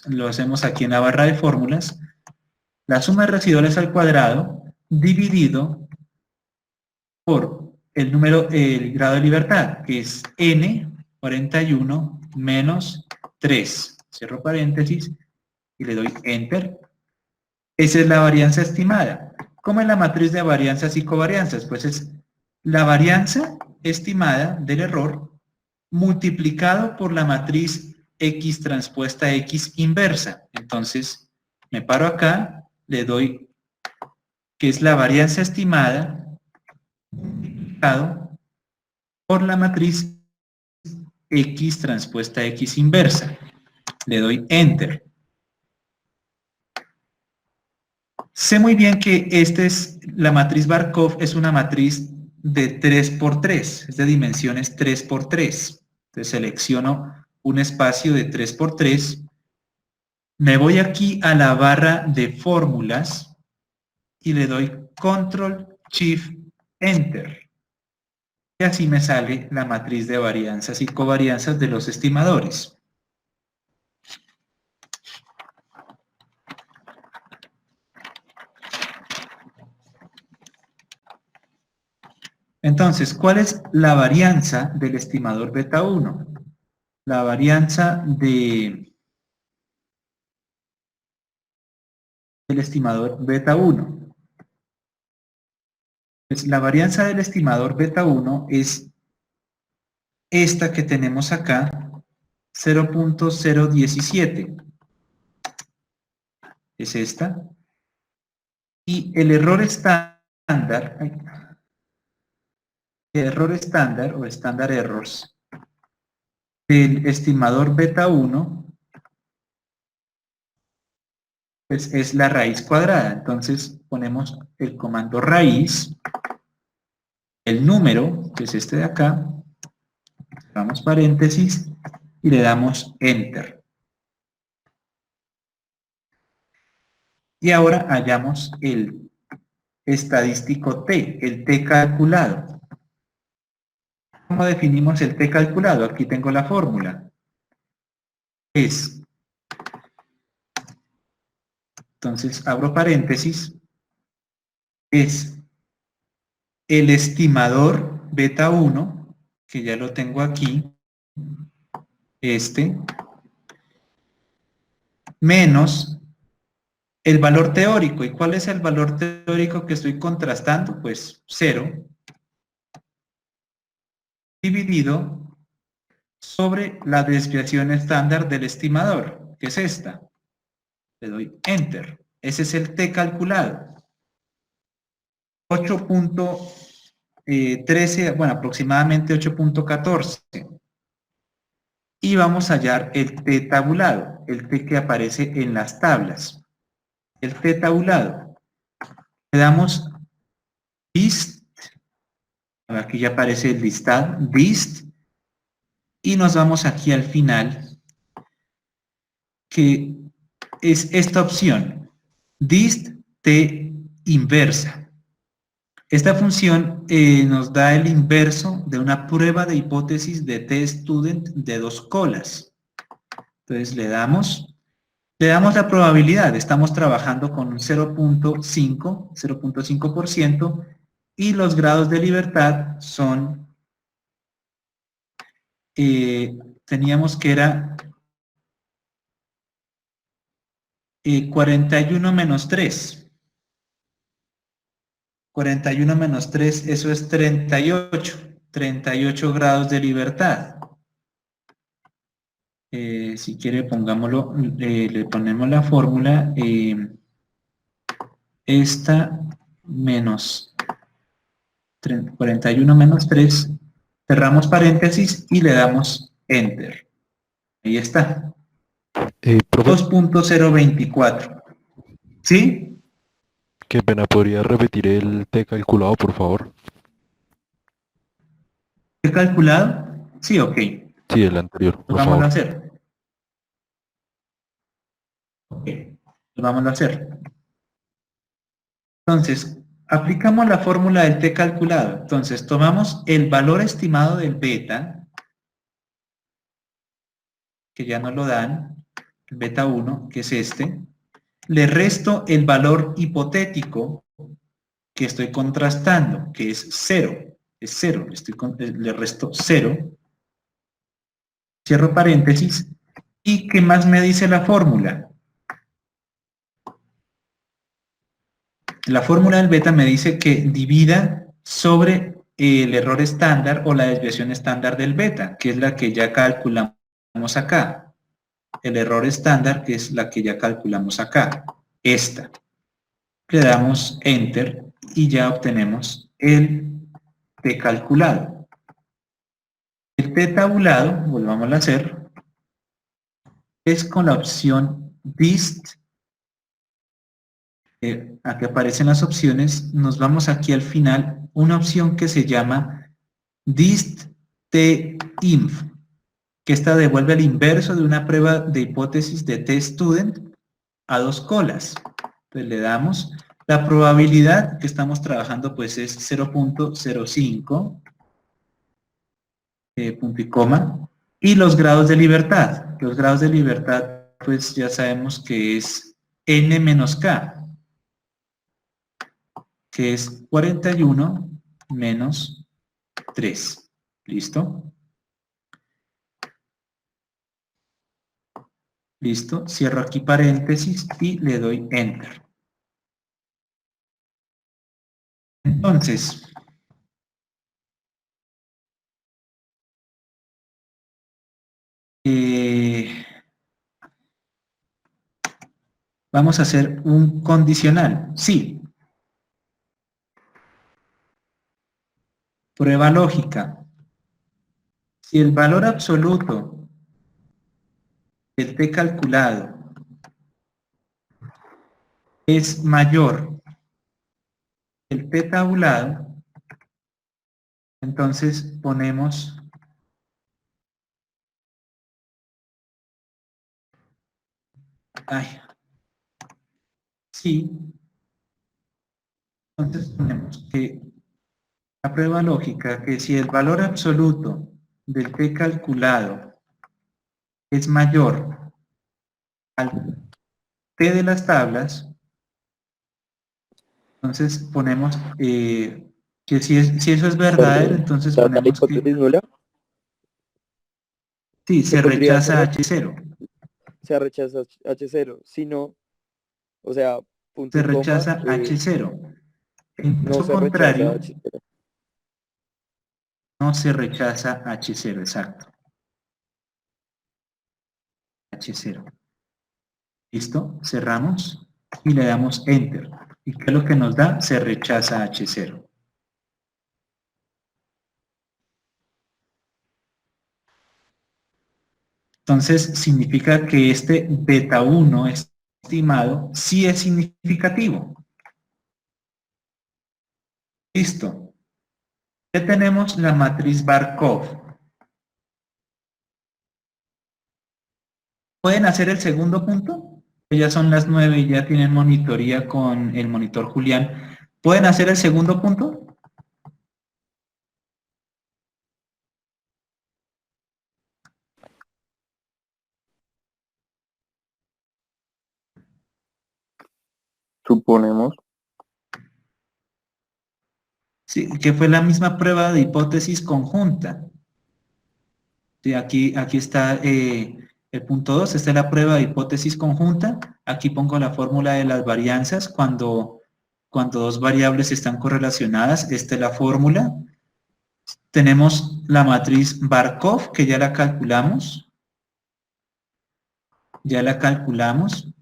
lo hacemos aquí en la barra de fórmulas, la suma de residuales al cuadrado dividido por el número, el grado de libertad, que es n 41 menos 3. Cierro paréntesis y le doy Enter. Esa es la varianza estimada. ¿Cómo es la matriz de varianzas y covarianzas? Pues es la varianza estimada del error multiplicado por la matriz X transpuesta X inversa. Entonces, me paro acá, le doy que es la varianza estimada multiplicado por la matriz X transpuesta X inversa. Le doy Enter. Sé muy bien que la matriz Markov es una matriz de 3×3, es de dimensiones 3×3. Entonces selecciono un espacio de 3×3, me voy aquí a la barra de fórmulas y le doy Control Shift Enter. Y así me sale la matriz de varianzas y covarianzas de los estimadores. Entonces, ¿cuál es la varianza del estimador beta 1? La varianza del estimador beta 1. Pues la varianza del estimador beta 1 es esta que tenemos acá, 0.017. Es esta. Y el error estándar, o estándar errors del estimador beta 1 pues es la raíz cuadrada. Entonces ponemos el comando raíz, el número, que es este de acá, cerramos paréntesis y le damos Enter. Y ahora hallamos el estadístico T, el T calculado. ¿Cómo definimos el T calculado? Aquí tengo la fórmula. Entonces abro paréntesis, es el estimador beta 1, que ya lo tengo aquí, menos el valor teórico. ¿Y cuál es el valor teórico que estoy contrastando? Pues 0, dividido sobre la desviación estándar del estimador, que es esta. Le doy Enter. Ese es el T calculado. 8.13, bueno, aproximadamente 8.14. Y vamos a hallar el T tabulado, el T que aparece en las tablas. El T tabulado. Le damos List. Aquí ya aparece el listado. List. Y nos vamos aquí al final, que es esta opción. Dist T inversa. Esta función nos da el inverso de una prueba de hipótesis de T-student de 2 colas. Entonces le damos la probabilidad. Estamos trabajando con un 0.5% y los grados de libertad son, teníamos que era 41 menos 3. 41 menos 3, eso es 38 grados de libertad. Si quiere pongámoslo, le ponemos la fórmula, esta menos 41 menos 3, cerramos paréntesis y le damos Enter. Ahí está. 2.024. ¿Sí? Qué pena, ¿podría repetir el T calculado, por favor? ¿T calculado? Sí, ok. Sí, el anterior, por Vámonos favor. a hacer. Ok, vámonos a hacer. Entonces, aplicamos la fórmula del t calculado. Entonces, tomamos el valor estimado del beta, que ya nos lo dan, el beta 1, que es este, le resto el valor hipotético que estoy contrastando, que es 0. Es 0, le resto 0. Cierro paréntesis. ¿Y qué más me dice la fórmula? La fórmula del beta me dice que divida sobre el error estándar o la desviación estándar del beta, que es la que ya calculamos acá. El error estándar, que es la que ya calculamos acá. Esta. Le damos Enter y ya obtenemos el t calculado. El t tabulado, volvamos a hacer, es con la opción dist. Aquí aparecen las opciones, nos vamos aquí al final, una opción que se llama dist t-inf, que esta devuelve el inverso de una prueba de hipótesis de t-student a 2 colas. Entonces le damos, la probabilidad que estamos trabajando pues es 0.05, punto y coma, y los grados de libertad. Los grados de libertad pues ya sabemos que es n menos k, que es 41 menos 3. ¿Listo? Listo, cierro aquí paréntesis y le doy Enter. Entonces, vamos a hacer un condicional. Sí. Prueba lógica. Si el valor absoluto del t calculado es mayor que el t tabulado, entonces ponemos sí, entonces ponemos que la prueba lógica, que si el valor absoluto del t calculado es mayor al t de las tablas, entonces ponemos que si eso es verdadero, entonces ponemos que nula? sí, se rechaza H0. Se rechaza H0, si no, o sea, punto Se y coma, rechaza H0. En no caso se contrario, rechaza H0. no se rechaza H0, exacto. H0. ¿Listo? Cerramos y le damos Enter. ¿Y qué es lo que nos da? Se rechaza H0. Entonces, significa que este beta 1 estimado sí es significativo. Listo. Ya tenemos la matriz Barkov. ¿Pueden hacer el segundo punto? Ya son las 9 y ya tienen monitoría con el monitor Julián. ¿Pueden hacer el segundo punto? Suponemos. Sí, que fue la misma prueba de hipótesis conjunta. Sí, aquí está el punto 2, esta es la prueba de hipótesis conjunta. Aquí pongo la fórmula de las varianzas cuando dos variables están correlacionadas. Esta es la fórmula. Tenemos la matriz Barkov, que ya la calculamos. Ya la calculamos.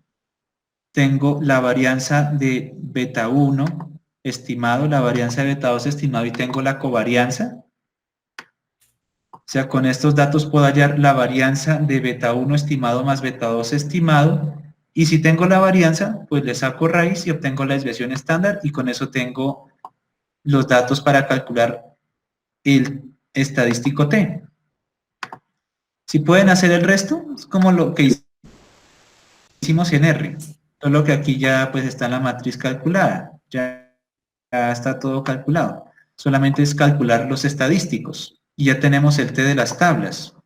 Tengo la varianza de beta 1 estimado, la varianza de beta 2 estimado y tengo la covarianza. O sea, con estos datos puedo hallar la varianza de beta 1 estimado más beta 2 estimado. Y si tengo la varianza, pues le saco raíz y obtengo la desviación estándar y con eso tengo los datos para calcular el estadístico T. Si pueden hacer el resto, es como lo que hicimos en R. Solo que aquí ya pues está la matriz calculada. Ya está todo calculado. Solamente es calcular los estadísticos. Y ya tenemos el T de las tablas.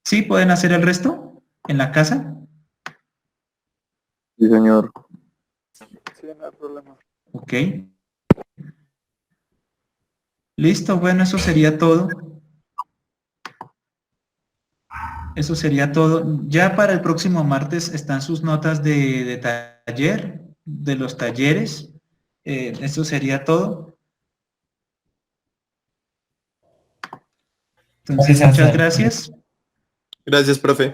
¿Sí pueden hacer el resto en la casa? Sí, señor. Sí, no hay problema. Ok. Listo, bueno, eso sería todo. Eso sería todo. Ya para el próximo martes están sus notas de taller, de los talleres. Eso sería todo. Entonces, muchas gracias. Gracias, profe.